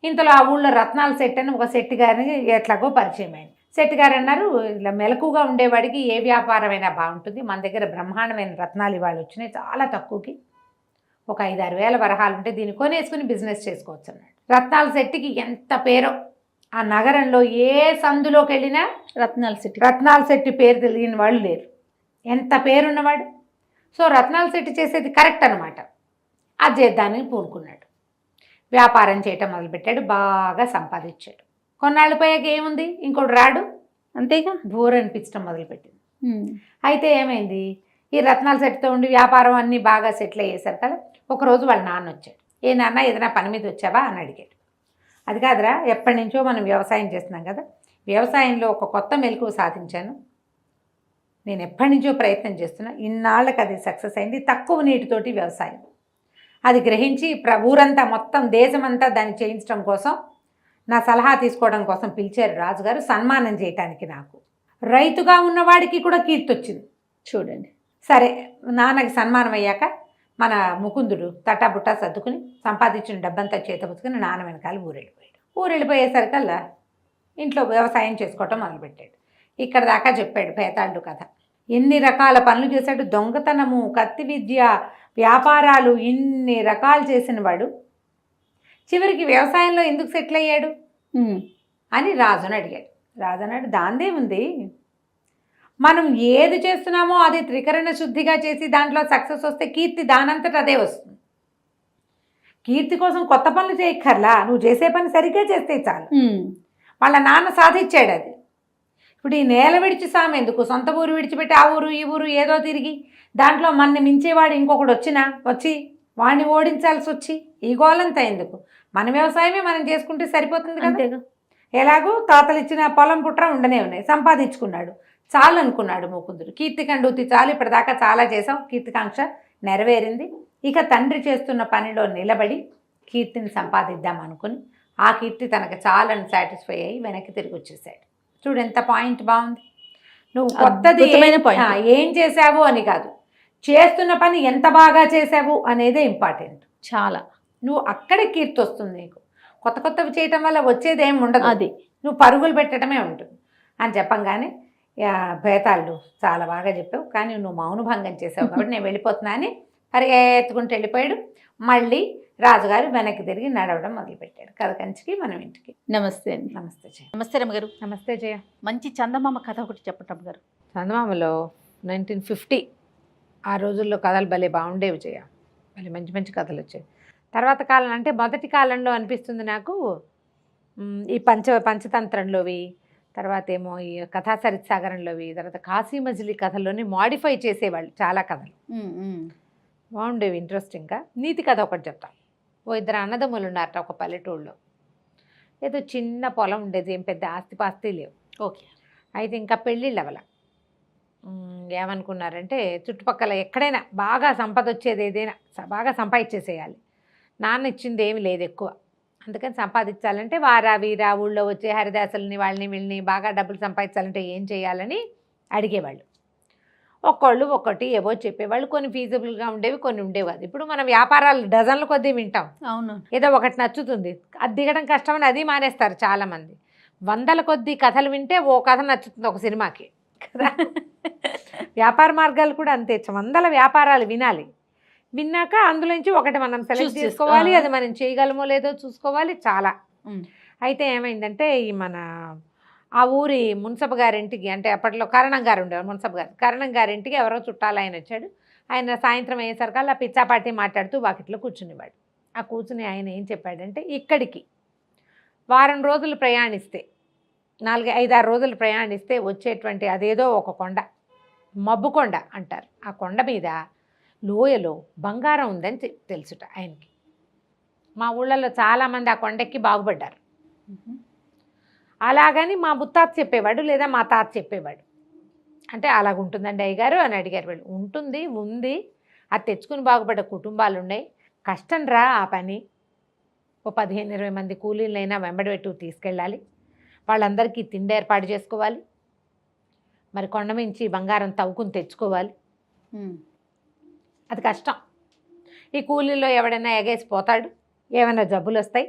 ఇంతలో ఆ ఊళ్ళో రత్నాల సెట్ అని ఒక శెట్టి గారిని ఎట్లాగో పరిచయం అయింది. శెట్టి గారు అన్నారు, ఇలా మెలకుగా ఉండేవాడికి ఏ వ్యాపారమైనా బాగుంటుంది, మన దగ్గర బ్రహ్మాండమైన రత్నాలు ఇవాళ వచ్చినాయి చాలా తక్కువకి, ఒక 5-6 వేల వరహాలు ఉంటే దీన్ని కొనేసుకుని బిజినెస్ చేసుకోవచ్చు అన్నాడు. రత్నాల శెట్టికి ఎంత పేరో, ఆ నగరంలో ఏ సందులోకి వెళ్ళినా రత్నాల శెట్టి పేరు తెలియని వాళ్ళు లేరు, ఎంత పేరున్నవాడు. సో రత్నాల శెట్టి చేసేది కరెక్ట్ అనమాట. అది చేద్దానికి పూనుకున్నాడు. వ్యాపారం చేయటం మొదలుపెట్టాడు, బాగా సంపాదించాడు. కొన్నాళ్ళు పోయాక ఏముంది, ఇంకోటి రాడు, అంతేగా బోర్ అనిపించడం మొదలుపెట్టింది. అయితే ఏమైంది, ఈ రత్నాల సెట్తో ఉండి వ్యాపారం అన్నీ బాగా సెటిల్ అయ్యేసారు కదా. ఒకరోజు వాళ్ళ నాన్న వచ్చాడు. ఏ నాన్న ఏదైనా పని మీద వచ్చావా అని అడిగాడు. అది కాదురా, ఎప్పటి నుంచో మనం వ్యవసాయం చేస్తున్నాం కదా, వ్యవసాయంలో ఒక కొత్త మెలకువ సాధించాను, నేను ఎప్పటి నుంచో ప్రయత్నం చేస్తున్నా, ఇన్నాళ్ళకి అది సక్సెస్ అయింది. తక్కువ నీటితోటి వ్యవసాయం అది గ్రహించి ఊరంతా మొత్తం దేశమంతా దాన్ని చేయించడం కోసం నా సలహా తీసుకోవడం కోసం పిలిచారు రాజుగారు, సన్మానం చేయటానికి. నాకు రైతుగా ఉన్నవాడికి కూడా కీర్తి వచ్చింది చూడండి. సరే, నాన్నకి సన్మానం అయ్యాక మన ముకుందుడు తటాబుట్టా సర్దుకుని సంపాదించిన డబ్బంతా చేతపుచ్చుకుని నాన్న వెనకాల ఊరెళ్ళిపోయాడు. ఊరెళ్ళిపోయేసరికల్లా ఇంట్లో వ్యవసాయం చేసుకోవటం మొదలుపెట్టాడు. ఇక్కడ దాకా చెప్పాడు భేతాళుడు కథ. ఎన్ని రకాల పనులు చేశాడు, దొంగతనము, కత్తి విద్య, వ్యాపారాలు, ఇన్ని రకాలు చేసిన వాడు చివరికి వ్యవసాయంలో ఎందుకు సెటిల్ అయ్యాడు అని రాజుని అడిగాడు. రాజు అన్నాడు, దాందేముంది, మనం ఏది చేస్తున్నామో అది త్రికరణ శుద్ధిగా చేసి దాంట్లో సక్సెస్ వస్తే కీర్తి దానంతట అదే వస్తుంది. కీర్తి కోసం కొత్త పనులు చేయక్కర్లా, నువ్వు చేసే పని సరిగ్గా చేస్తే చాలు. వాళ్ళ నాన్న సాధించాడు అది. ఇప్పుడు ఈ నేల విడిచి సామె ఎందుకు, సొంత ఊరు విడిచిపెట్టి ఆ ఊరు ఈ ఊరు ఏదో తిరిగి దాంట్లో మన మించేవాడు ఇంకొకడు వచ్చి వాడిని ఓడించాల్సి వచ్చి ఈ గోలంతా ఎందుకు, మన వ్యవసాయమే మనం చేసుకుంటే సరిపోతుంది కదా. ఎలాగో తాతలు ఇచ్చిన పొలం పుట్ర ఉండనే ఉన్నాయి, సంపాదించుకున్నాడు, చాలు అనుకున్నాడు ముకుందుడు. కీర్తికండూతి చాలు, ఇప్పటిదాకా చాలా చేసాం, కీర్తికాంక్ష నెరవేరింది, ఇక తండ్రి చేస్తున్న పనిలో నిలబడి కీర్తిని సంపాదిద్దాం అనుకుని ఆ కీర్తి తనకు చాలని సాటిస్ఫై అయ్యి వెనక్కి తిరిగి వచ్చేసాడు. చూడు ఎంత పాయింట్ బాగుంది. నువ్వు కొత్తది ఏం చేసావు అని కాదు, చేస్తున్న పని ఎంత బాగా చేసావు అనేదే ఇంపార్టెంట్. చాలా నువ్వు అక్కడే కీర్తి వస్తుంది. నీకు కొత్త కొత్తవి చేయటం వల్ల వచ్చేది ఏమి ఉండదు, అది నువ్వు పరుగులు పెట్టడమే ఉంటుంది అని చెప్పంగానే భేతాళుడు చాలా బాగా చెప్పావు, కానీ నువ్వు మౌనభంగం చేసావు కాబట్టి నేను వెళ్ళిపోతున్నా అని పరిగెత్తుకుంటూ వెళ్ళిపోయాడు. మళ్ళీ రాజుగారు వెనక్కి తిరిగి నడవడం మొదలుపెట్టాడు. కథ కంచికి మనం ఇంటికి. నమస్తే అండి. నమస్తే జయ. నమస్తే రమ్మగారు. నమస్తే జయ. మంచి చందమామ కథ ఒకటి చెప్పటం గారు. చందమామలో 1950 ఆ రోజుల్లో కథలు భలే బాగుండేవి జయ, భలే మంచి మంచి కథలు వచ్చాయి. తర్వాత కాలం అంటే మొదటి కాలంలో అనిపిస్తుంది నాకు ఈ పంచతంత్రంలోవి, తర్వాత ఏమో ఈ కథా సరిత్సాగరంలోవి, తర్వాత కాశీ మజిలీ కథల్లోని మాడిఫై చేసేవాళ్ళు చాలా కథలు బాగుండేవి, ఇంట్రెస్టింగ్గా. నీతి కథ ఒకటి చెప్తాను. ఓ ఇద్దరు అన్నదమ్ములు ఉన్నారట ఒక పల్లెటూళ్ళలో. ఏదో చిన్న పొలం ఉండేది, ఏం పెద్ద ఆస్తిపాస్తి లేవు. ఓకే. అయితే ఇంకా పెళ్ళిళ్ళు అవ్వాల. ఏమనుకున్నారంటే చుట్టుపక్కల ఎక్కడైనా బాగా సంపద వచ్చేది ఏదైనా బాగా సంపాదించేసేయాలి, నాన్న ఇచ్చింది ఏమి లేదు ఎక్కువ, అందుకని సంపాదించాలంటే వారా వీరా ఊళ్ళో వచ్చే హరిదాసుల్ని వాళ్ళని వీళ్ళని బాగా డబ్బులు సంపాదించాలంటే ఏం చేయాలని అడిగేవాళ్ళు. ఒక్కళ్ళు ఒక్కటి ఏవో చెప్పేవాళ్ళు, కొన్ని ఫీజిబుల్గా ఉండేవి, కొన్ని ఉండేవి కాదు. ఇప్పుడు మన వ్యాపారాలు డజన్ల కొద్దీ వింటాం. అవును. ఏదో ఒకటి నచ్చుతుంది, అది దిగడం కష్టమని అది మానేస్తారు చాలామంది. 100ల కొద్దీ కథలు వింటే ఓ కథ నచ్చుతుంది ఒక సినిమాకి కదా. వ్యాపార మార్గాలు కూడా అంతే, 100 వ్యాపారాలు వినాలి, విన్నాక అందులోంచి ఒకటి మనం సెలెక్ట్ చేసుకోవాలి, అది మనం చేయగలమో లేదో చూసుకోవాలి చాలా. అయితే ఏమైందంటే ఈ మన ఆ ఊరి మున్సబ్ గారింటికి, అంటే అప్పట్లో కరణం గారు ఉండేవారు, మున్సబ్ గారు కరణం గారింటికి ఎవరో చుట్టాలు ఆయన వచ్చాడు. ఆయన సాయంత్రం అయ్యేసరికల్లా పిచ్చాపాటి మాట్లాడుతూ వాకిట్లో కూర్చునేవాడు. ఆ కూర్చుని ఆయన ఏం చెప్పాడంటే, ఇక్కడికి వారం రోజులు ప్రయాణిస్తే, 4-5-6 రోజులు ప్రయాణిస్తే వచ్చేటువంటి అదేదో ఒక కొండ, మబ్బు కొండ అంటారు, ఆ కొండ మీద లోయలో బంగారం ఉందని తెలుసుట ఆయనకి. మా ఊళ్ళలో చాలామంది ఆ కొండెక్కి బాగుపడ్డారు. అలాగని మా ముత్తాత చెప్పేవాడు, లేదా మా తాత చెప్పేవాడు. అంటే అలాగుంటుందండి అయ్యగారు అని అడిగారు వాళ్ళు. ఉంది, అది తెచ్చుకుని బాగుపడ్డ కుటుంబాలు ఉన్నాయి, కష్టం రా ఆ పని. ఓ 15-20 మంది కూలీలైనా వెంబడి పెట్టి తీసుకెళ్ళాలి, వాళ్ళందరికీ తిండి ఏర్పాటు చేసుకోవాలి, మరి కొండ మించి బంగారం తవ్వుకుని తెచ్చుకోవాలి, అది కష్టం. ఈ కూలీలో ఎవడైనా ఎగేసిపోతాడు, ఏమైనా జబ్బులు వస్తాయి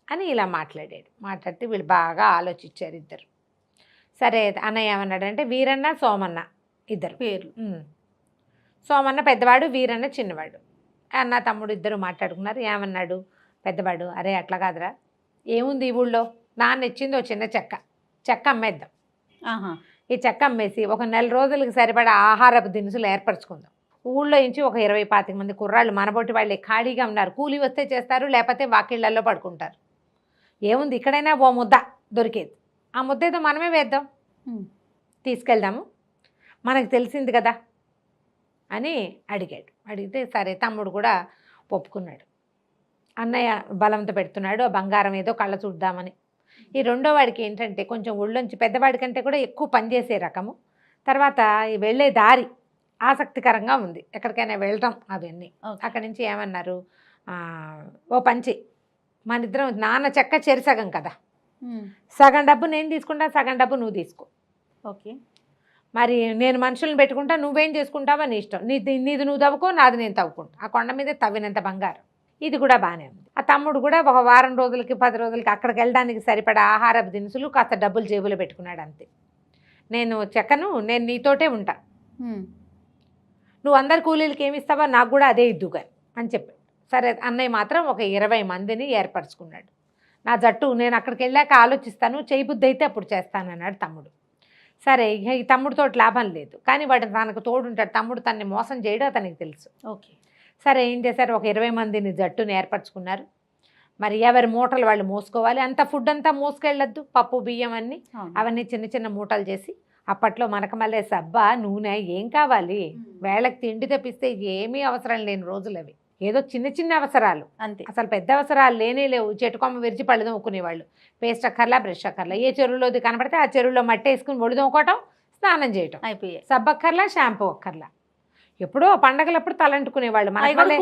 అని ఇలా మాట్లాడితే వీళ్ళు బాగా ఆలోచించారు ఇద్దరు. సరే అన్నయ్య ఏమన్నాడంటే, వీరన్న సోమన్న ఇద్దరు పేర్లు. సోమన్న పెద్దవాడు, వీరన్న చిన్నవాడు. అన్న తమ్ముడు ఇద్దరు మాట్లాడుకున్నారు. ఏమన్నాడు పెద్దవాడు, అరే అట్లా కాదురా, ఏముంది ఈ ఊళ్ళో, నాన్న ఇచ్చింది ఓ చిన్న చెక్క అమ్మేద్దాం. ఈ చెక్క అమ్మేసి ఒక 4 రోజులకు సరిపడా ఆహారపు దినుసులు ఏర్పరచుకుందాం. ఊళ్ళో నుంచి ఒక 20-25 మంది కుర్రాళ్ళు మనబోటి వాళ్ళే ఖాళీగా ఉన్నారు, కూలీ వస్తే చేస్తారు, లేకపోతే వాకిళ్లలో పడుకుంటారు. ఏముంది ఇక్కడైనా ఓ ముద్ద దొరికేది, ఆ ముద్ద ఏదో మనమే వేద్దాం, తీసుకెళ్దాము, మనకు తెలిసింది కదా అని అడిగాడు. అడిగితే సరే తమ్ముడు కూడా ఒప్పుకున్నాడు. అన్నయ్య బలంతో పెడుతున్నాడు, ఆ బంగారం ఏదో కళ్ళ చూద్దామని. ఈ రెండో వాడికి ఏంటంటే కొంచెం ఒళ్ళొంచి పెద్దవాడి కంటే కూడా ఎక్కువ పనిచేసే రకము. తర్వాత ఈ వెళ్ళే దారి ఆసక్తికరంగా ఉంది, ఎక్కడికైనా వెళ్ళటం అవన్నీ. అక్కడి నుంచి ఏమన్నారు, ఓ పంచి మన ఇద్దరం నాన్న చెక్క చెరిసగం కదా, సగం డబ్బు నేను తీసుకుంటా, సగం డబ్బు నువ్వు తీసుకో. ఓకే. మరి నేను మనుషులను పెట్టుకుంటా, నువ్వేం చేసుకుంటావో నీ ఇష్టం, నీది నువ్వు తవ్వుకో, నాది నేను తవ్వుకుంటా. ఆ కొండ మీద తవ్వినంత బంగారం. ఇది కూడా బాగానే ఉంది. ఆ తమ్ముడు కూడా ఒక వారం రోజులకి 10 రోజులకి అక్కడికి వెళ్ళడానికి సరిపడా ఆహారపు దినుసులు కాస్త డబ్బులు జేబులో పెట్టుకున్నాడు అంతే. నేను చెక్కను, నేను నీతోటే ఉంటా, నువ్వు అందరు కూలీలకి ఏమి ఇస్తావో నాకు కూడా అదే ఇద్దుగా అని చెప్పాడు. సరే అన్నయ్య మాత్రం ఒక 20 మందిని ఏర్పరచుకున్నాడు. నా జట్టు నేను అక్కడికి వెళ్ళాక ఆలోచిస్తాను, చేయి బుద్ధి అయితే అప్పుడు చేస్తానన్నాడు తమ్ముడు. సరే ఈ తమ్ముడితో లాభం లేదు, కానీ వాడు తనకు తోడుంటాడు. తమ్ముడు తనని మోసం చేయడం అతనికి తెలుసు. ఓకే. సరే ఏం చేశారు, ఒక 20 మందిని జట్టుని ఏర్పరచుకున్నారు. మరి ఎవరి మూటలు వాళ్ళు మోసుకోవాలి, అంత ఫుడ్ అంతా మోసుకెళ్ళొద్దు, పప్పు బియ్యం అన్నీ అవన్నీ చిన్న చిన్న మూటలు చేసి. అప్పట్లో మనకు మళ్ళీ సబ్బా నూనె ఏం కావాలి, వేళకి తిండి తెప్పిస్తే ఏమీ అవసరం లేని రోజులు అవి. ఏదో చిన్న చిన్న అవసరాలు అంతే, అసలు పెద్ద అవసరాలు లేనే లేవు. చెట్టుకొమ్మ విరిచి పళ్ళు తోముకునేవాళ్ళు, పేస్ట్ అక్కర్లా, బ్రష్ అక్కర్లా. ఏ చెరువులోది కనపడితే ఆ చెరువులో మట్టి వేసుకుని ఒళ్ళు తోముకోవటం, స్నానం చేయటం అయిపోయాయి. సబ్బక్కర్లా, షాంపూ అక్కర్లా. ఎప్పుడో పండగలప్పుడు తలంటుకునేవాళ్ళు. మన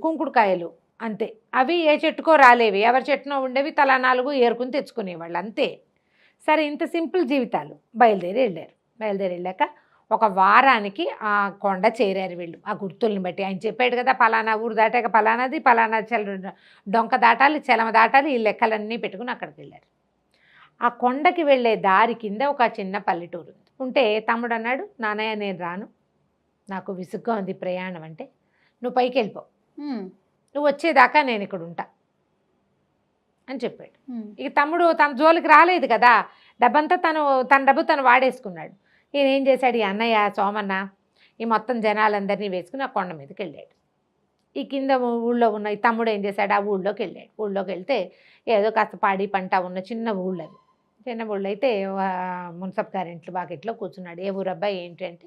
కుంకుడుకాయలు అంతే, అవి ఏ చెట్టుకో రాలేవి, ఎవరి చెట్టునో ఉండేవి, తలా 4 ఏరుకుని తెచ్చుకునేవాళ్ళు అంతే. సరే ఇంత సింపుల్ జీవితాలు. బయలుదేరి వెళ్ళాక ఒక వారానికి ఆ కొండ చేరారు వీళ్ళు. ఆ గుర్తుల్ని బట్టి ఆయన చెప్పాడు కదా, పలానా ఊరు దాటాక పలానాది, పలానా డొంక దాటాలి, చెలమ దాటాలి, ఈ లెక్కలన్నీ పెట్టుకుని అక్కడికి వెళ్ళారు. ఆ కొండకి వెళ్ళే దారి కింద ఒక చిన్న పల్లెటూరు ఉంది. ఉంటే తమ్ముడు అన్నాడు, నాన్నయ్య నేను రాను, నాకు విసుగ్గా ఉంది ప్రయాణం అంటే, నువ్వు పైకి వెళ్ళిపో, నువ్వు వచ్చేదాకా నేను ఇక్కడ ఉంటా అని చెప్పాడు. ఇక తమ్ముడు తన జోలికి రాలేదు కదా, డబ్బంతా తన డబ్బు తను వాడేసుకున్నాడు. ఈయన ఏం చేశాడు, ఈ అన్నయ్య సోమన్న ఈ మొత్తం జనాలందరినీ వేసుకుని ఆ కొండ మీదకి వెళ్ళాడు. ఈ కింద ఊళ్ళో ఉన్న ఈ తమ్ముడు ఏం చేశాడు, ఆ ఊళ్ళోకి వెళ్ళాడు. ఊళ్ళోకి వెళ్తే ఏదో కాస్త పాడి పంట ఉన్న చిన్న ఊళ్ళు అవి. చిన్న ఊళ్ళో అయితే మున్సబ్ గారింట్లో వాకిట్లో కూర్చున్నాడు. ఏ ఊరు అబ్బాయి ఏంటి అంటే,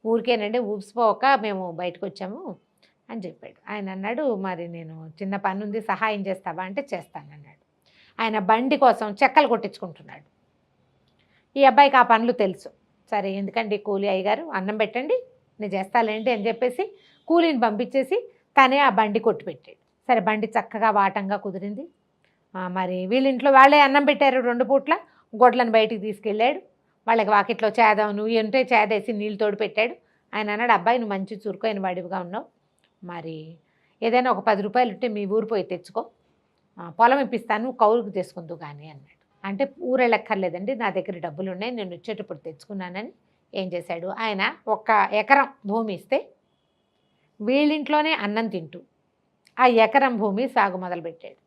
ఊరికేనండి ఊపిసిపోక మేము బయటకు వచ్చాము అని చెప్పాడు. ఆయన అన్నాడు, మరి నేను చిన్న పని ఉంది సహాయం చేస్తావా అంటే చేస్తానన్నాడు. ఆయన బండి కోసం చెక్కలు కొట్టించుకుంటున్నాడు. ఈ అబ్బాయికి ఆ పనులు తెలుసు. సరే ఎందుకండి కూలీ అయ్యగారు, అన్నం పెట్టండి నేను చేస్తాలేంటి అని చెప్పేసి కూలీని పంపించేసి తనే ఆ బండి కొట్టి పెట్టాడు. సరే బండి చక్కగా వాటంగా కుదిరింది. మరి వీళ్ళింట్లో వాళ్ళే అన్నం పెట్టారు 2 పూట్ల. గొడ్లను బయటికి తీసుకెళ్ళాడు. వాళ్ళకి వాకిట్లో చేదాం నువ్వు ఉంటే చేదేసి నీళ్ళు తోడు పెట్టాడు. ఆయన అన్నాడు, అబ్బాయి నువ్వు మంచి చురుకైన వాడివిగా ఉన్నావు, మరి ఏదైనా ఒక 10 రూపాయలు ఉంటే మీ ఊరు పోయి తెచ్చుకో, పొలం ఇప్పిస్తాను, నువ్వు కౌలుకు తీసుకుందు కానీ అన్నాడు. అంటే ఊరెళ్ళక్కర్లేదండి, నా దగ్గర డబ్బులు ఉన్నాయి, నేను వచ్చేటప్పుడు తెచ్చుకున్నానని. ఏం చేశాడు, ఆయన 1 ఎకరం భూమి ఇస్తే వీళ్ళింట్లోనే అన్నం తింటూ ఆ ఎకరం భూమి సాగు మొదలుపెట్టాడు.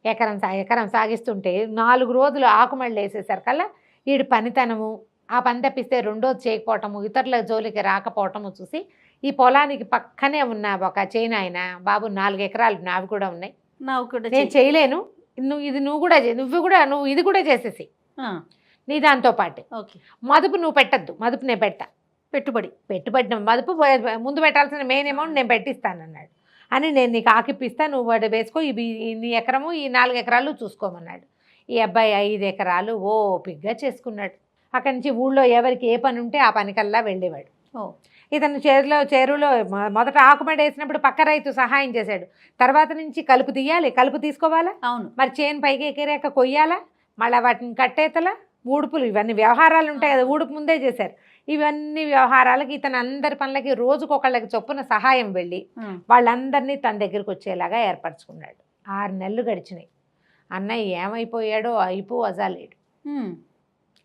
ఎకరం సాగిస్తుంటే 4 రోజులు ఆకుమళ్ళు వేసేసరికల్లా వీడి పనితనము, ఆ పని తప్పిస్తే రెండోది చేయకపోవటము, ఇతరుల జోలికి రాకపోవటము చూసి ఈ పొలానికి పక్కనే ఉన్న ఒక చైనా ఆయన, బాబు 4 ఎకరాలు నావి కూడా ఉన్నాయి, నేను చేయలేను, నువ్వు ఇది కూడా చేసేసి నీ దాంతో పాటే మదుపు నువ్వు పెట్టద్దు, మదుపు నేను పెట్టా, పెట్టుబడి మదుపు ముందు పెట్టాల్సిన మెయిన్ అమౌంట్ నేను పెట్టిస్తానన్నాడు. అని నేను నీకు ఆకిపిస్తా, నువ్వు వాడు వేసుకో, ఇవి నీ ఎకరము ఈ 4 ఎకరాలు చూసుకోమన్నాడు. ఈ అబ్బాయి 5 ఎకరాలు ఓపిగ్గా చేసుకున్నాడు. అక్కడి నుంచి ఊళ్ళో ఎవరికి ఏ పని ఉంటే ఆ పనికల్లా వెళ్ళేవాడు. ఇతను చెరువులో మొదట ఆకుమడి వేసినప్పుడు పక్క రైతు సహాయం చేశాడు. తర్వాత నుంచి కలుపు తీయాలి, కలుపు తీసుకోవాలా, అవును, మరి చేను పైకి ఎక్కిరాక కొయ్యాలా, మళ్ళీ వాటిని కట్టేతలా, ఊడుపులు, ఇవన్నీ వ్యవహారాలు ఉంటాయి కదా, ఊడుపు ముందే చేశారు. ఇవన్నీ వ్యవహారాలకి ఇతను అందరి పనులకి రోజుకొకళ్ళకి చొప్పున సహాయం వెళ్ళి వాళ్ళందరినీ తన దగ్గరికి వచ్చేలాగా ఏర్పరచుకున్నాడు. 6 నెలలు గడిచినాయి. అన్నయ్య ఏమైపోయాడో అజాలేడు.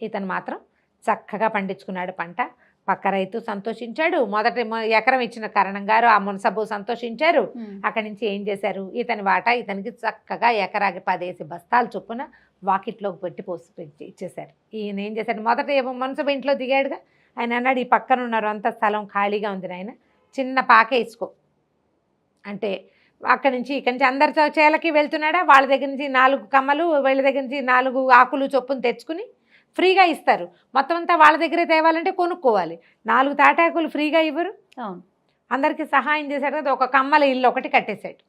ఇతను మాత్రం చక్కగా పండించుకున్నాడు పంట. పక్క రైతు సంతోషించాడు, మొదటి ఎకరం ఇచ్చిన కరణం గారు ఆ మున్సబు సంతోషించారు. అక్కడి నుంచి ఏం చేశారు, ఇతని వాటా ఇతనికి చక్కగా ఎకరాకి 10 బస్తాలు చొప్పున వాకిట్లోకి పెట్టి ఇచ్చేశారు. ఈయన ఏం చేశాడు, మొదట మున్సబు ఇంట్లో దిగాడుగా, ఆయన అన్నాడు, ఈ పక్కన ఉన్నారు అంత స్థలం ఖాళీగా ఉంది నాయన, చిన్న పాకే ఇసుకో అంటే అక్కడి నుంచి ఇక్కడి నుంచి అందరి చేలకి వెళ్తున్నాడా, వాళ్ళ దగ్గర నుంచి 4 కమ్మలు, వీళ్ళ దగ్గర నుంచి 4 ఆకులు చొప్పున తెచ్చుకుని ఫ్రీగా ఇస్తారు. మొత్తం అంతా వాళ్ళ దగ్గరే తేవాలంటే కొనుక్కోవాలి. 4 తాటాకులు ఫ్రీగా ఇవ్వరు. అవును. అందరికీ సహాయం చేశాడు కదా, ఒక కమ్మల ఇల్లు ఒకటి కట్టేశాడు.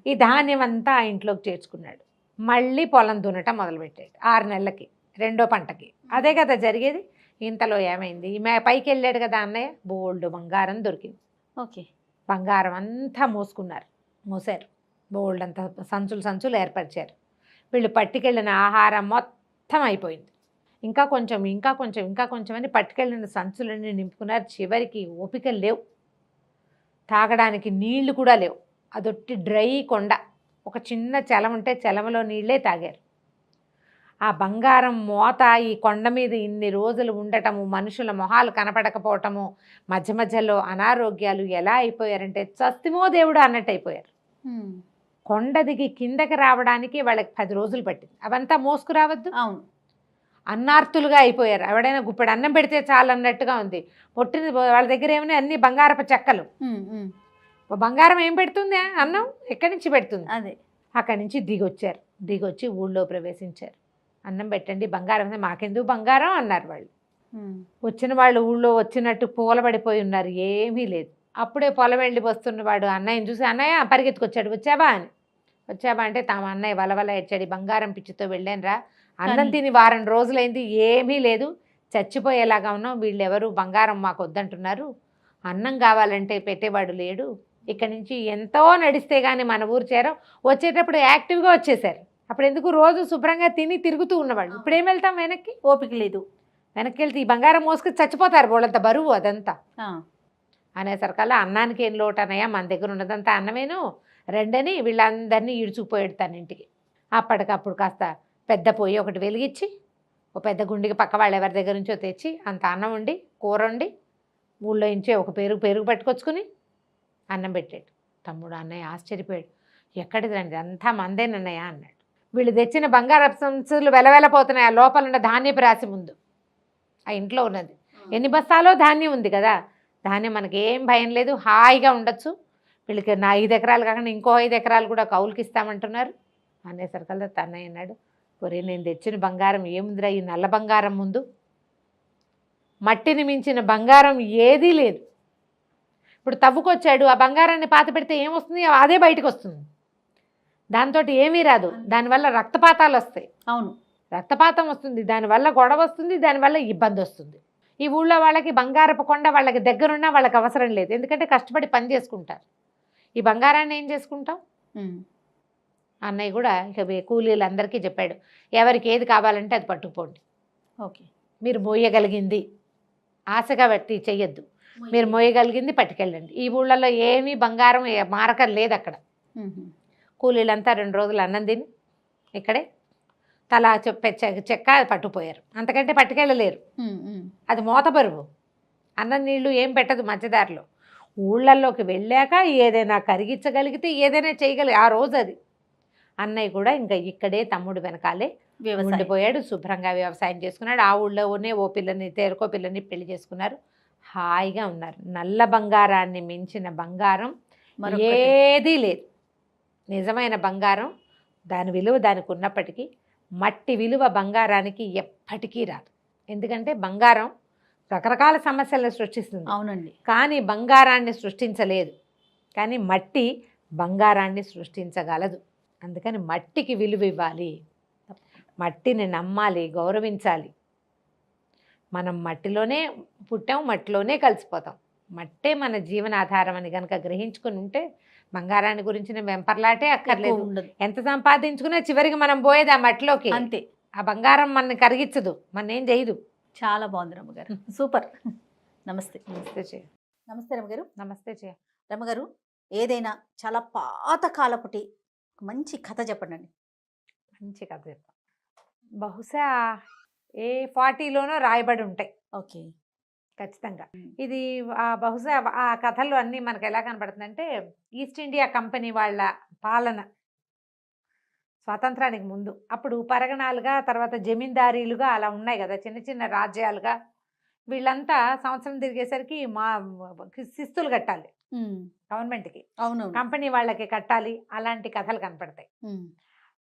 ఈ ధాన్యం అంతా ఆ ఇంట్లోకి చేర్చుకున్నాడు. మళ్ళీ పొలం దున్నటం మొదలుపెట్టాడు 6 నెలలకి, రెండో పంటకి. అదే కదా జరిగేది. ఇంతలో ఏమైంది, పైకి వెళ్ళాడు కదా అన్నయ్య, బోల్డ్ బంగారం దొరికింది. ఓకే. బంగారం అంతా మోసారు. బోల్డ్ అంతా సంచులు ఏర్పరిచారు. వీళ్ళు పట్టుకెళ్ళిన ఆహారం మొత్తం అయిపోయింది. ఇంకా కొంచెం అని పట్టుకెళ్ళిన సంచులన్నీ నింపుకున్నారు. చివరికి ఓపిక లేవు, తాగడానికి నీళ్లు కూడా లేవు. అదొట్టి డ్రై కొండ. ఒక చిన్న చెలం ఉంటే చెలమలో నీళ్ళే తాగారు. ఆ బంగారం మోత ఈ కొండ మీద ఇన్ని రోజులు ఉండటము, మనుషుల మొహాలు కనపడకపోవటము, మధ్య మధ్యలో అనారోగ్యాలు, ఎలా అయిపోయారంటే చస్తిమో దేవుడు అన్నట్టు అయిపోయారు. కొండ దిగి కిందకి రావడానికి వాళ్ళకి 10 రోజులు పట్టింది. అవంతా మోసుకురావద్దు. అవును. అన్నార్తులుగా అయిపోయారు. ఎవడైనా గుప్పెడు అన్నం పెడితే చాలు అన్నట్టుగా ఉంది. పొట్టిన వాళ్ళ దగ్గర ఏమైనా అన్ని బంగారపు చెక్కలు. బంగారం ఏం పెడుతుంది? అన్నం ఎక్కడి నుంచి పెడుతుంది? అదే. అక్కడి నుంచి దిగొచ్చి ఊళ్ళో ప్రవేశించారు. అన్నం పెట్టండి, బంగారం మాకెందుకు బంగారం అన్నారు వాళ్ళు. వచ్చిన వాళ్ళు ఊళ్ళో వచ్చినట్టు పూలబడిపోయి ఉన్నారు, ఏమీ లేదు. అప్పుడే పొలం వెళ్ళి వస్తున్నవాడు అన్నయ్యని చూసి, అన్నయ్య పరిగెత్తుకొచ్చాడు, వచ్చావా అంటే తమ అన్నయ్య వలవల ఏడ్చాడు, బంగారం పిచ్చితో వెళ్ళానురా, అన్నం తిని వారం రోజులైంది, ఏమీ లేదు, చచ్చిపోయేలాగా ఉన్నాం, వీళ్ళెవరు బంగారం మాకు వద్దంటున్నారు, అన్నం కావాలంటే పెట్టేవాడు లేడు, ఇక్కడి నుంచి ఎంతో నడిస్తే కానీ మన ఊరు చేరం. వచ్చేటప్పుడు యాక్టివ్గా వచ్చేసారు. అప్పుడు ఎందుకు రోజు శుభ్రంగా తిని తిరుగుతూ ఉన్నవాళ్ళు. ఇప్పుడు ఏం వెళ్తాం వెనక్కి? ఓపిక లేదు. వెనక్కి వెళ్తే ఈ బంగారం మోసుకొని చచ్చిపోతారు, వాళ్ళంత బరువు అదంతా. అనేసరికల్లా అన్నానికి ఏం లోటు అన్నయ్య, మన దగ్గర ఉన్నదంతా అన్నమేను, రెండని వీళ్ళందరినీ ఈడ్చుకుపోయాడు తన ఇంటికి. అప్పటికప్పుడు కాస్త పెద్ద పొయ్యి ఒకటి వెలిగించి, ఒక పెద్ద గుండికి పక్క వాళ్ళు ఎవరి దగ్గర నుంచో తెచ్చి అంత అన్నం వండి, కూర వండి, ఊళ్ళో ఇంచే ఒక పెరుగు పట్టుకొచ్చుకుని అన్నం పెట్టాడు. తమ్ముడు అన్నయ్య ఆశ్చర్యపోయాడు. ఎక్కడిది రండి, అంతా మందేనన్నయ్య అన్నాడు. వీళ్ళు తెచ్చిన బంగారపు సంచులు వెలవెలపోతున్నాయి. ఆ లోపల ఉన్న ధాన్యపు రాశి ముందు ఆ ఇంట్లో ఉన్నది. ఎన్ని బస్తాలో ధాన్యం ఉంది కదా, ధాన్యం మనకి ఏం భయం లేదు, హాయిగా ఉండొచ్చు. వీళ్ళకి నా 5 ఎకరాలు కాకుండా ఇంకో 5 ఎకరాలు కూడా కౌలుకి ఇస్తామంటున్నారు. అనేసరికల్లా తన్నయ్య అన్నాడు, ఒరే నేను తెచ్చిన బంగారం ఏముందిరా ఈ నల్ల బంగారం ముందు, మట్టిని మించిన బంగారం ఏదీ లేదు. ఇప్పుడు తవ్వుకొచ్చాడు, ఆ బంగారాన్ని పాత పెడితే ఏమొస్తుంది? అదే బయటకు వస్తుంది. దాంతో ఏమీ రాదు, దానివల్ల రక్తపాతాలు వస్తాయి. అవును, రక్తపాతం వస్తుంది, దానివల్ల గొడవ వస్తుంది, దానివల్ల ఇబ్బంది వస్తుంది. ఈ ఊళ్ళో వాళ్ళకి బంగారపు కొండ వాళ్ళకి దగ్గరున్నా వాళ్ళకి అవసరం లేదు, ఎందుకంటే కష్టపడి పని చేసుకుంటారు. ఈ బంగారాన్ని ఏం చేసుకుంటాం? అన్నయ్య కూడా ఇక కూలీలందరికీ చెప్పాడు, ఎవరికి ఏది కావాలంటే అది పట్టుకుపోండి. ఓకే. మీరు మోయగలిగింది ఆశగా పెట్టి చెయ్యొద్దు, మీరు మోయగలిగింది పట్టుకెళ్ళండి. ఈ ఊళ్ళలో ఏమీ బంగారం మారకం లేదు అక్కడ. కూలీలంతా 2 రోజులు అన్నం తిని ఇక్కడే తలా చెక్క పట్టుకుపోయారు. అంతకంటే పట్టుకెళ్ళలేరు, అది మోత బరువు. అన్నం నీళ్ళు ఏం పెట్టదు మధ్యదారిలో. ఊళ్ళల్లోకి వెళ్ళాక ఏదైనా కరిగించగలిగితే ఏదైనా చేయగలిగి ఆ రోజు అది. అన్నయ్య కూడా ఇంకా ఇక్కడే తమ్ముడు వెనకాలే ఉండిపోయాడు, శుభ్రంగా వ్యవసాయం చేసుకున్నాడు. ఆ ఊళ్ళోనే తేరుకో పిల్లని పెళ్లి చేసుకున్నారు, హాయిగా ఉన్నారు. నల్ల బంగారాన్ని మించిన బంగారం ఏదీ లేదు. నిజమైన బంగారం దాని విలువ దానికి ఉన్నప్పటికీ మట్టి విలువ బంగారానికి ఎప్పటికీ రాదు. ఎందుకంటే బంగారం రకరకాల సమస్యలను సృష్టిస్తుంది. అవునండి. కానీ బంగారాన్ని సృష్టించలేదు, కానీ మట్టి బంగారాన్ని సృష్టించగలదు. అందుకని మట్టికి విలువ ఇవ్వాలి, మట్టిని నమ్మాలి, గౌరవించాలి. మనం మట్టిలోనే పుట్టాం, మట్టిలోనే కలిసిపోతాం. మట్టే మన జీవనాధారం అని కనుక గ్రహించుకుని ఉంటే బంగారాన్ని గురించిన వెంపర్లాటే అక్కర్లేదు. ఎంత సంపాదించుకున్నా చివరికి మనం పోయేది ఆ మట్టిలోకి, అంతే. ఆ బంగారం మనని కరిగించదు, మన ఏం చేయదు. చాలా బాగుంది రమ్మగారు, సూపర్. నమస్తే. నమస్తే రమ్మగారు. నమస్తే రమ్మగారు, ఏదైనా చాలా పాత కాలపుటి మంచి కథ చెప్పండి. మంచి కథ చెప్ప బహుశా ఏ 40లోనో రాయబడి ఉంటాయి. ఓకే. ఖచ్చితంగా ఇది బహుశా ఆ కథల్లో అన్నీ మనకు ఎలా కనపడుతుందంటే, ఈస్ట్ ఇండియా కంపెనీ వాళ్ళ పాలన స్వాతంత్రానికి ముందు, అప్పుడు పరగణాలుగా, తర్వాత జమీందారీలుగా అలా ఉన్నాయి కదా, చిన్న చిన్న రాజ్యాలుగా. వీళ్ళంతా సంవత్సరం తిరిగేసరికి శిస్తులు కట్టాలి గవర్నమెంట్కి, అవును, కంపెనీ వాళ్ళకి కట్టాలి. అలాంటి కథలు కనపడతాయి,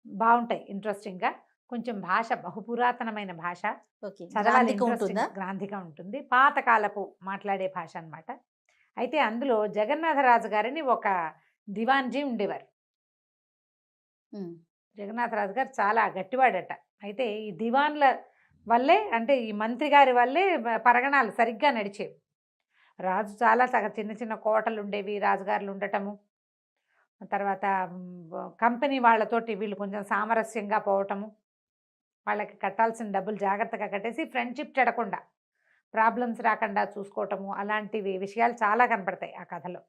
బాగుంటాయి, ఇంట్రెస్టింగ్గా. కొంచెం భాష బహుపురాతనమైన భాష. ఓకే. చదవాలి, గ్రాంథికం ఇంట్రెస్టింగ్, ఉంటుందా? గ్రాంథిక ఉంటుంది. పాతకాలపు మాట్లాడే భాష అన్నమాట. అయితే అందులో జగన్నాథరాజు గారని ఒక దివాన్జీ ఉండేవారు. హ్మ్. జగన్నాథరాజు గారు చాలా గట్టివాడట. అయితే ఈ దివాన్ల వల్లే, అంటే ఈ మంత్రి గారి వల్లే పరగణాలు సరిగ్గా నడిచేవి. రాజు చాలా చిన్న చిన్న కోటలు ఉండేవి, రాజుగారులు ఉండటము. తర్వాత కంపెనీ వాళ్ళతోటి వీళ్ళు కొంచెం సామరస్యంగా పోవటము, వాళ్ళకి కట్టాల్సిన డబ్బులు జాగ్రత్తగా కట్టేసి ఫ్రెండ్షిప్ చెడకుండా, ప్రాబ్లమ్స్ రాకుండా చూసుకోవటము, అలాంటివి విషయాలు చాలా కనపడతాయి ఆ కథలో.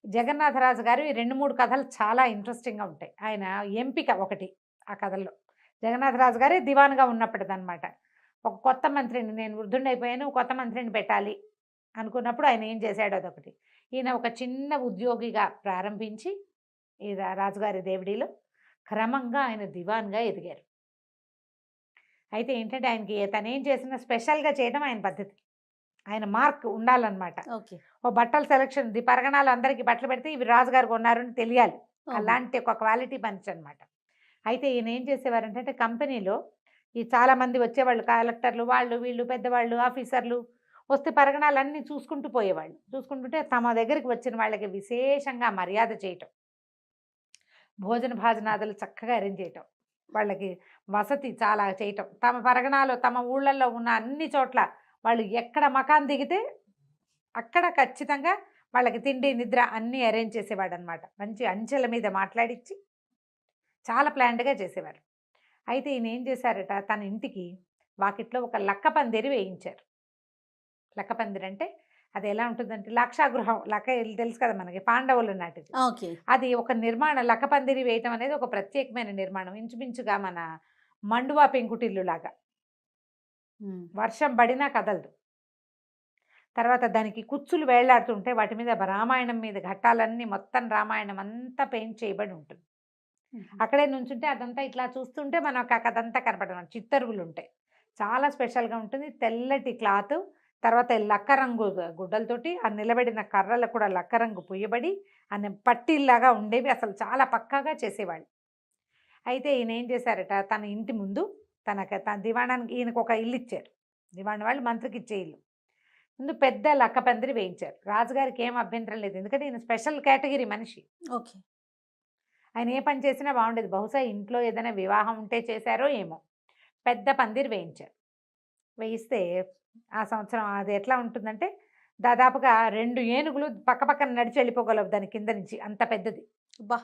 జగన్నాథరాజు గారు ఈ 2, 3 కథలు చాలా ఇంట్రెస్టింగ్గా ఉంటాయి. ఆయన ఎంపిక ఒకటి ఆ కథల్లో. జగన్నాథరాజు గారే దివాన్గా ఉన్నప్పటిదన్నమాట. ఒక కొత్త మంత్రిని, నేను వృద్ధుండైపోయాను, కొత్త మంత్రిని పెట్టాలి అనుకున్నప్పుడు ఆయన ఏం చేశాడు అదొకటి. ఈయన ఒక చిన్న ఉద్యోగిగా ప్రారంభించి ఈ రాజుగారి దేవుడిలో క్రమంగా ఆయన దివాన్గా ఎదిగారు. అయితే ఏంటంటే ఆయనకి తను ఏం చేసినా స్పెషల్గా చేయడం ఆయన పద్ధతి. ఆయన మార్క్ ఉండాలన్నమాట. ఓకే. ఓ బట్టల సెలక్షన్, పరగణాలు అందరికీ బట్టలు పెడితే ఇవి రాజుగారు కొన్నారని తెలియాలి. అలాంటి ఒక క్వాలిటీ మనిషి అనమాట. అయితే ఈయన ఏం చేసేవారంటే కంపెనీలో ఈ చాలామంది వచ్చేవాళ్ళు, కలెక్టర్లు, వాళ్ళు వీళ్ళు పెద్దవాళ్ళు, ఆఫీసర్లు వస్తే పరగణాలన్నీ చూసుకుంటూ పోయేవాళ్ళు. చూసుకుంటుంటే తమ దగ్గరికి వచ్చిన వాళ్ళకి విశేషంగా మర్యాద చేయటం, భోజన భాజనాదులు చక్కగా అరేంజ్ చేయటం, వాళ్ళకి వసతి చాలా చేయటం, తమ పరగణాలు తమ ఊళ్ళల్లో ఉన్న అన్ని చోట్ల వాళ్ళు ఎక్కడ మకాన్ దిగితే అక్కడ ఖచ్చితంగా వాళ్ళకి తిండి నిద్ర అన్నీ అరేంజ్ చేసేవాడు అనమాట. మంచి అంచెల మీద మాట్లాడించి చాలా ప్లాన్డ్గా చేసేవారు. అయితే ఈయన ఏం చేశారట, తన ఇంటికి వాకిట్లో ఒక లక్క పందిరి వేయించారు. లక్క పందిరి అంటే అది ఎలా ఉంటుందంటే లక్షాగృహం, లక్క తెలుసు కదా మనకి, పాండవులు నాటిది. ఓకే. అది ఒక నిర్మాణం. లక్క పందిరి వేయటం అనేది ఒక ప్రత్యేకమైన నిర్మాణం, ఇంచుమించుగా మన మండువా పెంకుటిల్లు లాగా. వర్షం పడినా కదలదు. తర్వాత దానికి కుచ్చులు వేళ్లాడుతుంటే వాటి మీద రామాయణం మీద ఘట్టాలన్నీ, మొత్తం రామాయణం అంతా పెయింట్ చేయబడి ఉంటుంది. అక్కడే నుంచుంటే అదంతా ఇట్లా చూస్తుంటే మనకు అదంతా కనపడడం, చిత్తరువులు ఉంటాయి. చాలా స్పెషల్గా ఉంటుంది. తెల్లటి క్లాత్, తర్వాత లక్క రంగు గుడ్డలతోటి ఆ నిలబడిన కర్రలు కూడా లక్క రంగు పుయ్యబడి అనే పట్టీల్లాగా ఉండేవి. అసలు చాలా పక్కాగా చేసేవాళ్ళు. అయితే ఈయన ఏం చేశారట, తన ఇంటి ముందు తన దివాణానికి ఈయనకు ఒక ఇల్లు ఇచ్చారు. దివాణం వాళ్ళు మంత్రికి ఇచ్చే ఇల్లు ముందు పెద్ద లక్క పందిరి వేయించారు. రాజుగారికి ఏం అభ్యంతరం లేదు, ఎందుకంటే ఈయన స్పెషల్ కేటగిరీ మనిషి. ఓకే. ఆయన ఏ పని చేసినా బాగుండేది. బహుశా ఇంట్లో ఏదైనా వివాహం ఉంటే చేశారో ఏమో. పెద్ద పందిరి వేయించారు. వేయిస్తే ఆ సంవత్సరం అది ఎట్లా ఉంటుందంటే దాదాపుగా 2 ఏనుగులు పక్కపక్కన నడిచి వెళ్ళిపోగలవు దాని కింద నుంచి, అంత పెద్దది. బా.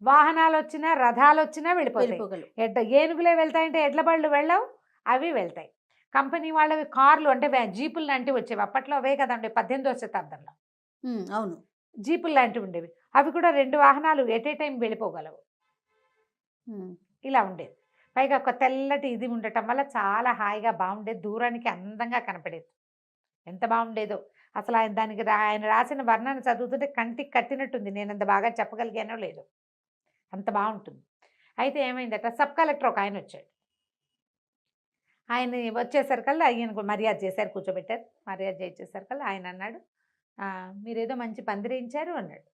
వాహనాలు వచ్చినా, రథాలు వచ్చినా వెళ్ళిపోతాయి. వెళ్ళిపోగలవు. ఏనుగులే వెళ్తాయంటే ఎడ్ల బళ్ళు వెళ్ళవు, అవి వెళ్తాయి. కంపెనీ వాళ్ళవి కార్లు అంటే జీపులు లాంటివి వచ్చేవి. అప్పట్లో అవే కదండి, 18వ శతాబ్దంలో అవును, జీపులు లాంటివి ఉండేవి. అవి కూడా 2 వాహనాలు ఎట్ ఏ టైం వెళ్ళిపోగలవు. ఇలా ఉండేది. పైగా ఒక తెల్లటి ఇది ఉండటం వల్ల చాలా హాయిగా బాగుండేది, దూరానికి అందంగా కనపడేది. ఎంత బాగుండేదో అసలు. ఆయన రాసిన వర్ణన చదువుతుంటే కంటికి కట్టినట్టుంది. నేను అంత బాగా చెప్పగలిగానో లేదో, అంత బాగుంటుంది. అయితే ఏమైందట, సబ్ కలెక్టర్ ఒక ఆయన వచ్చాడు. ఆయన వచ్చేసరికల్లా ఆయనకు మర్యాద చేశారు, కూర్చోబెట్టారు. మర్యాద చేసేసరికల్లా ఆయన అన్నాడు, మీరేదో మంచి పందిరేయించారు అన్నాడు.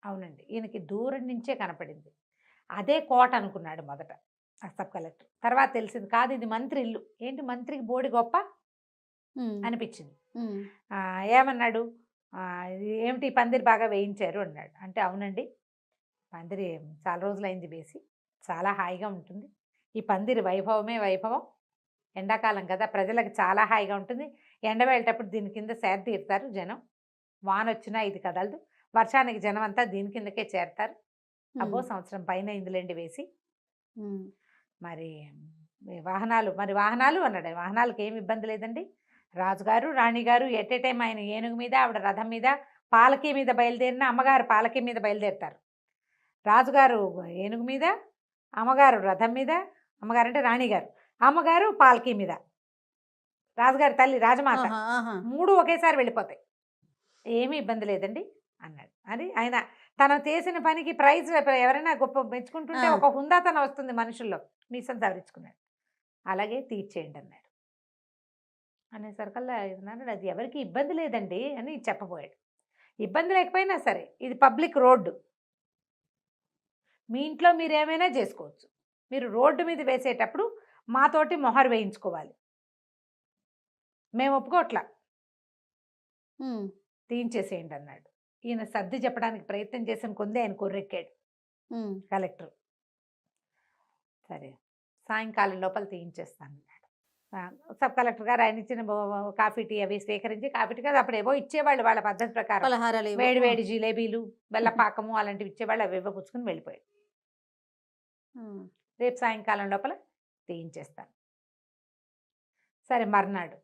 అవునండి. ఈయనకి దూరం నుంచే కనపడింది. అదే కోట అనుకున్నాడు మొదట ఆ సబ్ కలెక్టర్. తర్వాత తెలిసింది కాదు, ఇది మంత్రి ఇల్లు. ఏంటి మంత్రికి బోడి గొప్ప అనిపించింది. ఏమన్నాడు, ఏమిటి పందిరి బాగా వేయించారు అన్నాడు. అంటే అవునండి, పందిరి చాలా రోజులైంది వేసి, చాలా హాయిగా ఉంటుంది. ఈ పందిరి వైభవమే వైభవం. ఎండాకాలం కదా, ప్రజలకు చాలా హాయిగా ఉంటుంది. ఎండ వెళ్ళేటప్పుడు దీని కింద సేద తీరుతారు జనం. వాన వచ్చినా ఇది కదలదు. వర్షానికి జనం అంతా దీని కిందకే చేరతారు. అబ్బో సంవత్సరం పైన ఇందులేండి వేసి. మరి వాహనాలు అన్నాడు. వాహనాలకు ఏమి ఇబ్బంది లేదండి. రాజుగారు రాణిగారు ఎట్ ఏ టైం ఆయన ఏనుగు మీద, ఆవిడ రథం మీద, పాలకీ మీద బయలుదేరిన, అమ్మగారు పాలకీ మీద బయలుదేరుతారు. రాజుగారు ఏనుగు మీద, అమ్మగారు రథం మీద, అమ్మగారు అంటే రాణిగారు, అమ్మగారు పాలకీ మీద, రాజుగారి తల్లి రాజమాత, 3 ఒకేసారి వెళ్ళిపోతాయి. ఏమీ ఇబ్బంది లేదండి అన్నాడు. అది ఆయన తను చేసిన పనికి ప్రైజ్ ఎవరైనా గొప్ప మెచ్చుకుంటుంటే ఒక హుందాతనం వస్తుంది మనుషుల్లో. మీసం సవరించుకున్నాడు. అలాగే తీర్చేయండి అన్నాడు. అనేసరికల్లా అన్నాడు, అది ఎవరికి ఇబ్బంది లేదండి అని చెప్పబోయాడు. ఇబ్బంది లేకపోయినా సరే, ఇది పబ్లిక్ రోడ్డు, మీ ఇంట్లో మీరు ఏమైనా చేసుకోవచ్చు, మీరు రోడ్డు మీద వేసేటప్పుడు మాతోటి మొహరు వేయించుకోవాలి. మేము ఒప్పుకోట్లా, ఉమ్, తీయించేసేయండి అన్నాడు. ఈయన సర్ది చెప్పడానికి ప్రయత్నం చేసిన కొందే ఆయన కొర్రెక్కాడు ఉమ్, కలెక్టర్. సరే సాయంకాలం లోపల తీయించేస్తాను అన్నాడు. సబ్ కలెక్టర్ గారు ఆయన ఇచ్చిన కాఫీ టీ అవి స్వీకరించి, కాఫీ టీ కాదు అప్పుడు ఏవో ఇచ్చేవాళ్ళు వాళ్ళ పద్ధతి ప్రకారం, పలహారాలు ఏవో. వేడి వేడి జిలేబీలు బెల్లపాకము అలాంటివి ఇచ్చేవాళ్ళు, అవి ఏవో పుచ్చుకుని వెళ్ళిపోయాడు. ఉమ్, రేపు సాయంకాలం లోపల తీయించేస్తాను. సరే మర్నాడు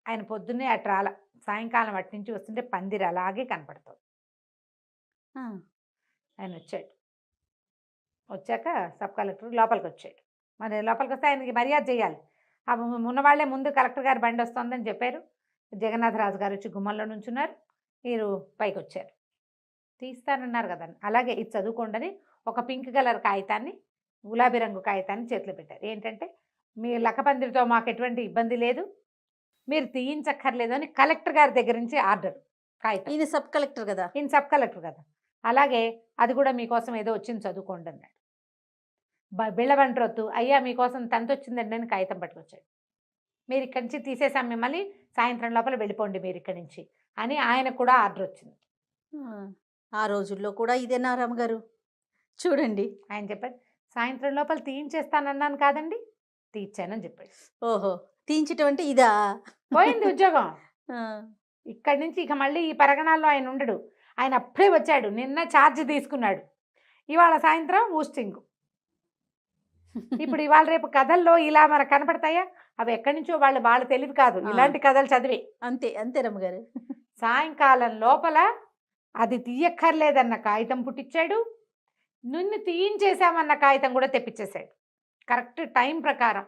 ఆయన పొద్దున్నే అటు రాల, సాయంకాలం అటు నుంచి వస్తుంటే పందిరి అలాగే కనపడుతుంది. ఆ, ఆయన వచ్చాడు. వచ్చాక సబ్ కలెక్టర్ లోపలికి వచ్చాడు. మరి లోపలికి వస్తే ఆయనకి మర్యాద చేయాలి. ఆ ఉన్నవాళ్లే ముందు కలెక్టర్ గారు బండి వస్తుందని చెప్పారు. జగన్నాథరాజు గారు వచ్చి గుమ్మంలో నుంచున్నారు. మీరు పైకి వచ్చారు. తీస్తానన్నారు కదా, అలాగే ఇది చదువుకోండి ఒక పింక్ కలర్ కాగితాన్ని, గులాబీ రంగు కాగితాన్ని చేతిలో పెట్టారు. ఏంటంటే మీ లక్కపందిరితో మాకు ఎటువంటి ఇబ్బంది లేదు, మీరు తీయించక్కర్లేదు అని కలెక్టర్ గారి దగ్గర నుంచి ఆర్డర్. కాగితం. ఈయన సబ్ కలెక్టర్ కదా. ఈయన సబ్ కలెక్టర్ కదా, అలాగే అది కూడా మీకోసం ఏదో వచ్చింది చదువుకోండి అన్నాడు. బిళ్ళబంట్రొద్దు, అయ్యా మీకోసం తంతు వచ్చిందండి అని కాగితం పట్టుకొచ్చాడు. మీరు ఇక్కడి నుంచి తీసేసాం మిమ్మల్ని, సాయంత్రం లోపల వెళ్ళిపోండి మీరు ఇక్కడి నుంచి అని ఆయనకు కూడా ఆర్డర్ వచ్చింది. ఆ రోజుల్లో కూడా ఇదేనా రామగారు? చూడండి. ఆయన చెప్పాడు సాయంత్రం లోపల తీయించేస్తానన్నాను కాదండి, తీర్చానని చెప్పాడు. ఓహో, తీయించటం అంటే ఇదా? పోయింది ఉద్యోగం. ఆ, ఇక్కడి నుంచి ఇక మళ్ళీ ఈ పరగణాల్లో ఆయన ఉండడు. ఆయన అప్పుడే వచ్చాడు, నిన్న ఛార్జ్ తీసుకున్నాడు, ఇవాళ సాయంత్రం ఊస్టింగ్. ఇప్పుడు ఇవాళ రేపు కథల్లో ఇలా మనకు కనపడతాయా? అవి ఎక్కడి నుంచో వాళ్ళ తెలివి కాదు, ఇలాంటి కథలు చదివి. అంతే అంతే రమ్మగారు. సాయంకాలం లోపల అది తీయక్కర్లేదన్న కాగితం పుట్టించాడు, నిన్ను తీయించేసామన్న కాగితం కూడా తెప్పించేశాడు. కరెక్ట్ టైం ప్రకారం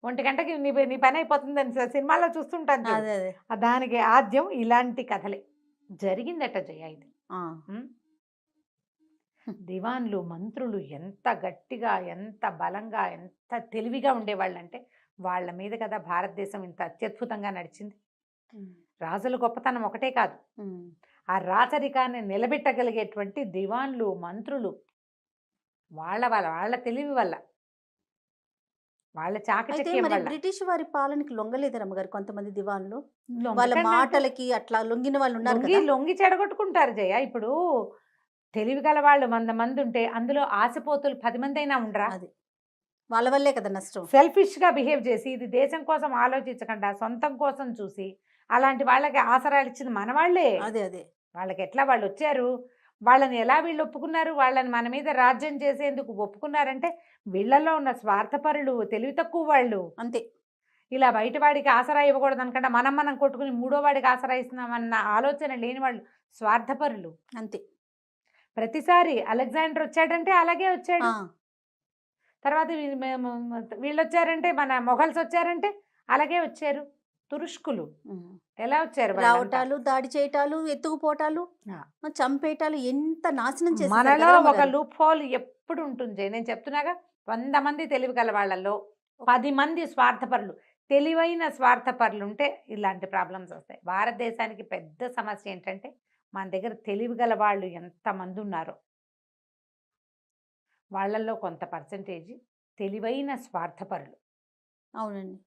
1 గంటకి నీ పని అయిపోతుందని సినిమాలో చూస్తుంటాను చూడు. అదే అదే. దానికి ఆద్యం ఇలాంటి కథలే జరిగిందట జయ. ఇది ఆ, దివాన్లు మంత్రులు ఎంత గట్టిగా, ఎంత బలంగా, ఎంత తెలివిగా ఉండేవాళ్ళంటే వాళ్ళ మీద కదా భారతదేశం ఇంత అత్యద్భుతంగా నడిచింది. రాజుల గొప్పతనం ఒకటే కాదు, ఆ రాచరికాన్ని నిలబెట్టగలిగేటువంటి దివాన్లు మంత్రులు వాళ్ళ తెలివి వల్ల, వాళ్ళ అయితే చాకచక్యం మరి వల్ల. బ్రిటిష్ వారి పాలనకి లొంగలేదు రమ్మగారు కొంతమంది దివాన్లు. వాళ్ళ లొంగకండి అంటే మాటలకి అట్లా లొంగిన వాళ్ళు ఉన్నారు లొంగి కదా. లొంగి చెడగొట్టుకుంటారు జయ. ఇప్పుడు తెలివి గల వాళ్ళు 100 మంది ఉంటే అందులో ఆశపోతులు 10 మంది అయినా ఉండరా? అది వాళ్ళ వల్లే కదా నష్టం. సెల్ఫిష్గా బిహేవ్ చేసి, ఇది దేశం కోసం ఆలోచించకుండా సొంతం కోసం చూసి అలాంటి వాళ్ళకి ఆసరాలు ఇచ్చింది మన వాళ్ళే. అదే అదే. వాళ్ళకి ఎట్లా వాళ్ళు వచ్చారు, వాళ్ళని ఎలా వీళ్ళు ఒప్పుకున్నారు, వాళ్ళని మన మీద రాజ్యం చేసేందుకు ఒప్పుకున్నారంటే వీళ్ళల్లో ఉన్న స్వార్థపరులు, తెలివి తక్కువ వాళ్ళు. అంతే. ఇలా బయట వాడికి ఆసరా ఇవ్వకూడదు అనుకుంటే మనం కొట్టుకుని మూడో వాడికి ఆసరా ఇస్తున్నామన్న ఆలోచన లేని వాళ్ళు స్వార్థపరులు. అంతే. ప్రతిసారి అలెగ్జాండర్ వచ్చాడంటే అలాగే వచ్చాడు. తర్వాత వీళ్ళు వచ్చారంటే, మన మొఘల్స్ వచ్చారంటే అలాగే వచ్చారు. తురుష్కులు ఎలా వచ్చారు? రావటాలు, దాడి చేయటాలు, ఎత్తుకుపోటాలు, చంపేటాలు, ఎంత నాశనం చేశారు. మనలో ఒక లూప్ హోల్ ఎప్పుడు ఉంటుంది. నేను చెప్తున్నాగా, 100 మంది తెలివి గల వాళ్ళల్లో 10 మంది స్వార్థపరులు, తెలివైన స్వార్థపరులు ఉంటే ఇలాంటి ప్రాబ్లమ్స్ వస్తాయి. భారతదేశానికి పెద్ద సమస్య ఏంటంటే మన దగ్గర తెలివి గల వాళ్ళు ఎంతమంది ఉన్నారో వాళ్ళల్లో కొంత పర్సంటేజ్ తెలివైన స్వార్థపరులు. అవునండి.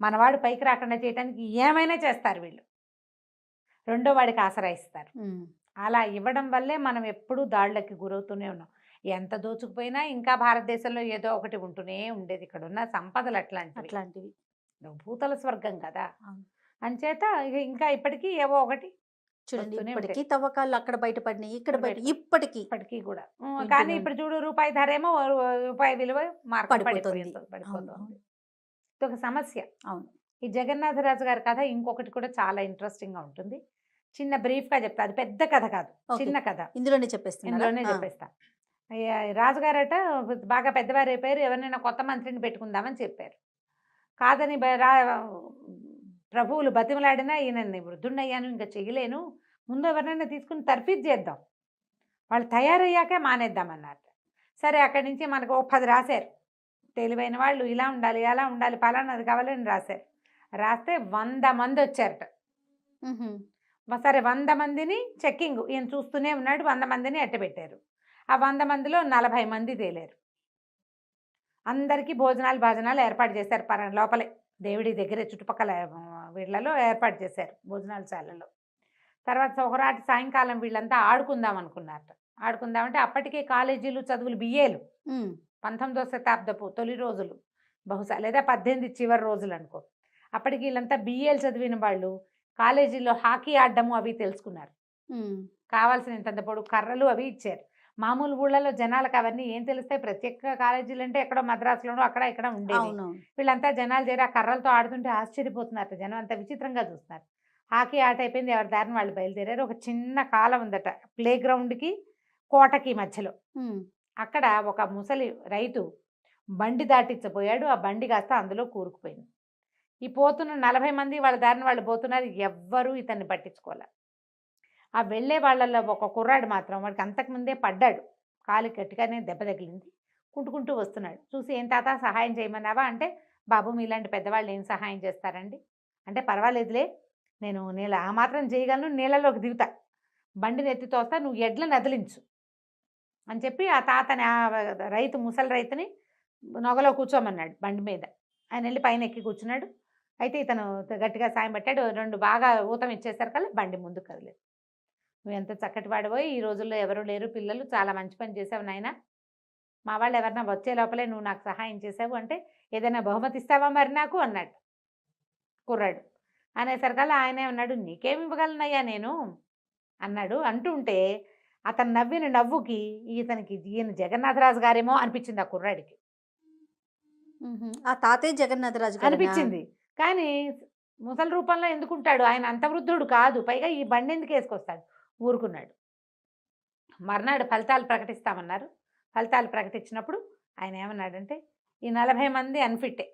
మనవాడు పైకి రాకుండా చేయడానికి ఏమైనా చేస్తారు వీళ్ళు, రెండో వాడికి ఆసరా ఇస్తారు. అలా ఇవ్వడం వల్లే మనం ఎప్పుడూ దాడులకి గురవుతూనే ఉన్నాం. ఎంత దోచుకుపోయినా ఇంకా భారతదేశంలో ఏదో ఒకటి ఉంటూనే ఉండేది. ఇక్కడ ఉన్న సంపదలు అట్లాంటివి, భూతల స్వర్గం కదా. అంచేత ఇంకా ఇప్పటికీ ఏవో ఒకటి చూడండి, ఇప్పటికీ తవ్వకాలు అక్కడ బయటపడినాయి, ఇక్కడ బయట ఇప్పటికీ కూడా. కానీ ఇప్పుడు చూడు, రూపాయి ధర ఏమో రూపాయి విలువ పడిపోతుంది. పడిపోతుంది. ఇది ఒక సమస్య. అవును. ఈ జగన్నాథరాజు గారి కథ ఇంకొకటి కూడా చాలా ఇంట్రెస్టింగ్ గా ఉంటుంది. చిన్న బ్రీఫ్ గా చెప్తా, అది పెద్ద కథ కాదు, చిన్న కథ. ఇందులోనే చెప్పేస్తా. రాజుగారట బాగా పెద్దవారు అయిపోయారు, ఎవరినైనా కొత్త మంత్రిని పెట్టుకుందామని చెప్పారు. కాదని ప్రభువులు బతిమలాడినా, ఈయనని వృద్ధున్నయ్యాను ఇంకా చెయ్యలేను, ముందు ఎవరినైనా తీసుకుని తర్ఫీదు చేద్దాం, వాళ్ళు తయారయ్యాకే మానేద్దామన్నారు. సరే, అక్కడి నుంచి మనకు 10 రాశారు. తెలివైన వాళ్ళు ఇలా ఉండాలి, అలా ఉండాలి, పలానాది కావాలని రాశారు. రాస్తే 100 మంది వచ్చారట. సరే, 100 మందిని చెక్కింగ్ ఈయన చూస్తూనే ఉన్నాడు. 100 మందిని ఎట్టబెట్టారు. ఆ 100 మందిలో 40 మంది తేలేరు. అందరికీ భోజనాలు ఏర్పాటు చేశారు లోపలే దేవుడి దగ్గరే చుట్టుపక్కల వీళ్ళలో ఏర్పాటు చేశారు భోజనాలశాలలో. తర్వాత ఒకరాటి సాయంకాలం వీళ్ళంతా ఆడుకుందాం అనుకున్నారట. ఆడుకుందామంటే అప్పటికే కాలేజీలు చదువులు బిఏలు 19వ శతాబ్దపు తొలి రోజులు బహుశా, లేదా 18 చివరి రోజులు అనుకో. అప్పటికి వీళ్ళంతా బిఏలు చదివిన వాళ్ళు కాలేజీలో హాకీ ఆడడము అవి తెలుసుకున్నారు. కావాల్సిన ఇంతంత పొడుగు కర్రలు అవి ఇచ్చారు. మామూలు ఊళ్ళలో జనాలకు అవన్నీ ఏం తెలుస్తాయి? ప్రత్యేక కాలేజీలు అంటే ఎక్కడో మద్రాసులోనో అక్కడ ఇక్కడ ఉండేవి. వీళ్ళంతా జనాలు చేరి ఆ కర్రలతో ఆడుతుంటే ఆశ్చర్యపోతున్నారు. జనం అంతా విచిత్రంగా చూస్తున్నారు. హాకీ ఆట అయిపోయింది, ఎవరి దారిని వాళ్ళు బయలుదేరారు. ఒక చిన్న కాలం ఉందట ప్లే గ్రౌండ్కి కోటకి మధ్యలో. అక్కడ ఒక ముసలి రైతు బండి దాటించబోయాడు. ఆ బండి కాస్త అందులో కూరుకుపోయింది. ఈ పోతున్న 40 మంది వాళ్ళ దారిని వాళ్ళు పోతున్నారు. ఎవ్వరూ ఇతన్ని పట్టించుకోవాలి. ఆ వెళ్ళే వాళ్ళల్లో ఒక కుర్రాడు మాత్రం వాడికి అంతకుముందే పడ్డాడు, కాలు గట్టిగానే దెబ్బ తగిలింది, కుంటుకుంటూ వస్తున్నాడు. చూసి ఏం తాత సహాయం చేయమన్నావా అంటే, బాబు మీలాంటి పెద్దవాళ్ళు ఏం సహాయం చేస్తారండి అంటే, పర్వాలేదులే నేను ఆ మాత్రం చేయగలను, నీళ్ళలోకి దిగుతా, బండిని ఎత్తి తోస్తా, నువ్వు ఎడ్లను నదిలించు అని చెప్పి ఆ తాతని ముసలి రైతుని నొగలో కూర్చోమన్నాడు బండి మీద. ఆయన వెళ్ళి పైన ఎక్కి కూర్చున్నాడు. అయితే ఇతను గట్టిగా సాయం పట్టాడు. 2 బాగా ఊతం ఇచ్చేసరికి కల్లా బండి ముందుకు కదిలేదు. నువ్వు ఎంత చక్కటి వాడిపోయి, ఈ రోజుల్లో ఎవరు లేరు పిల్లలు, చాలా మంచి పని చేసావు నాయన, మా వాళ్ళు ఎవరన్నా వచ్చే లోపలే నువ్వు నాకు సహాయం చేసావు అంటే ఏదైనా బహుమతి ఇస్తావా మరి నాకు అన్నాడు కుర్రాడు. అనేసరికల్లా ఆయనే ఉన్నాడు, నీకేమి ఇవ్వగలనయ్యా నేను అన్నాడు. అంటుంటే అతను నవ్విన నవ్వుకి ఈయన జగన్నాథరాజు గారేమో అనిపించింది ఆ కుర్రాడికి. ఆ తాతయ్య జగన్నాథరాజు గారు అనిపించింది. కానీ ముసలి రూపంలో ఎందుకుంటాడు, ఆయన అంత వృద్ధుడు కాదు, పైగా ఈ బండి ఎందుకు వేసుకొస్తాడు, ఊరుకున్నాడు. మర్నాడు ఫలితాలు ప్రకటిస్తామన్నారు. ఫలితాలు ప్రకటించినప్పుడు ఆయన ఏమన్నాడంటే, ఈ 40 మంది అన్ఫిట్టే,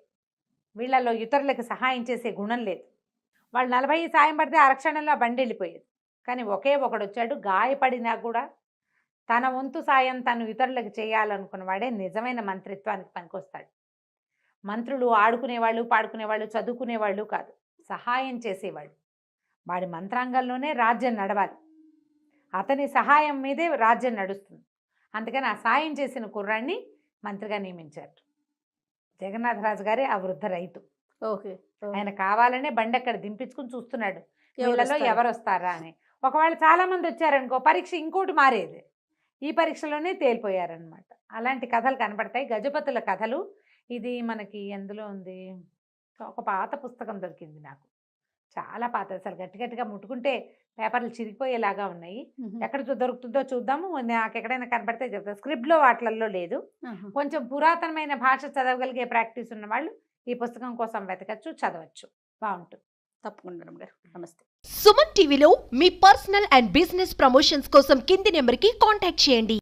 వీళ్ళల్లో ఇతరులకు సహాయం చేసే గుణం లేదు. వాళ్ళు 40 సాయం పడితే అరక్షణంలో బండి వెళ్ళిపోయేది. కానీ ఒకే ఒకడు వచ్చాడు, గాయపడినా కూడా తన వంతు సాయం తను ఇతరులకు చేయాలనుకున్నవాడే నిజమైన మంత్రిత్వానికి పనికొస్తాడు. మంత్రులు ఆడుకునేవాళ్ళు, పాడుకునేవాళ్ళు, చదువుకునేవాళ్ళు కాదు, సహాయం చేసేవాళ్ళు. వాడి మంత్రాంగంలోనే రాజ్యం నడవాలి, అతని సహాయం మీదే రాజ్యం నడుస్తుంది. అందుకని ఆ సాయం చేసిన కుర్రాన్ని మంత్రిగా నియమించారు. జగన్నాథరాజు గారే ఆ వృద్ధ రైతు. ఓకే, ఆయన కావాలనే బండి అక్కడ దింపించుకుని చూస్తున్నాడు, వీళ్ళలో ఎవరు వస్తారా అని. ఒకవేళ చాలామంది వచ్చారనుకో, పరీక్ష ఇంకోటి మారేది. ఈ పరీక్షలోనే తేలిపోయారనమాట. అలాంటి కథలు కనబడతాయి, గజపతుల కథలు. ఇది మనకి ఎందులో ఉంది, ఒక పాత పుస్తకం దొరికింది నాకు, చాలా పాత, అసలు గట్టిగా ముట్టుకుంటే పేపర్లు చిరిగిపోయేలాగా ఉన్నాయి. ఎక్కడ దొరుకుతుందో చూద్దాము, నాకు ఎక్కడైనా కనబడితే చెప్తా. స్క్రిప్ట్లో వాటిల్లో లేదు. కొంచెం పురాతనమైన భాష చదవగలిగే ప్రాక్టీస్ ఉన్న వాళ్ళు ఈ పుస్తకం కోసం వెతకచ్చు, చదవచ్చు, బాగుంటుంది. తప్పకుండా గారు. నమస్తే. సుమన్ టీవీలో మీ పర్సనల్ అండ్ బిజినెస్ ప్రమోషన్స్ కోసం కింది నెంబర్కి కాంటాక్ట్ చేయండి.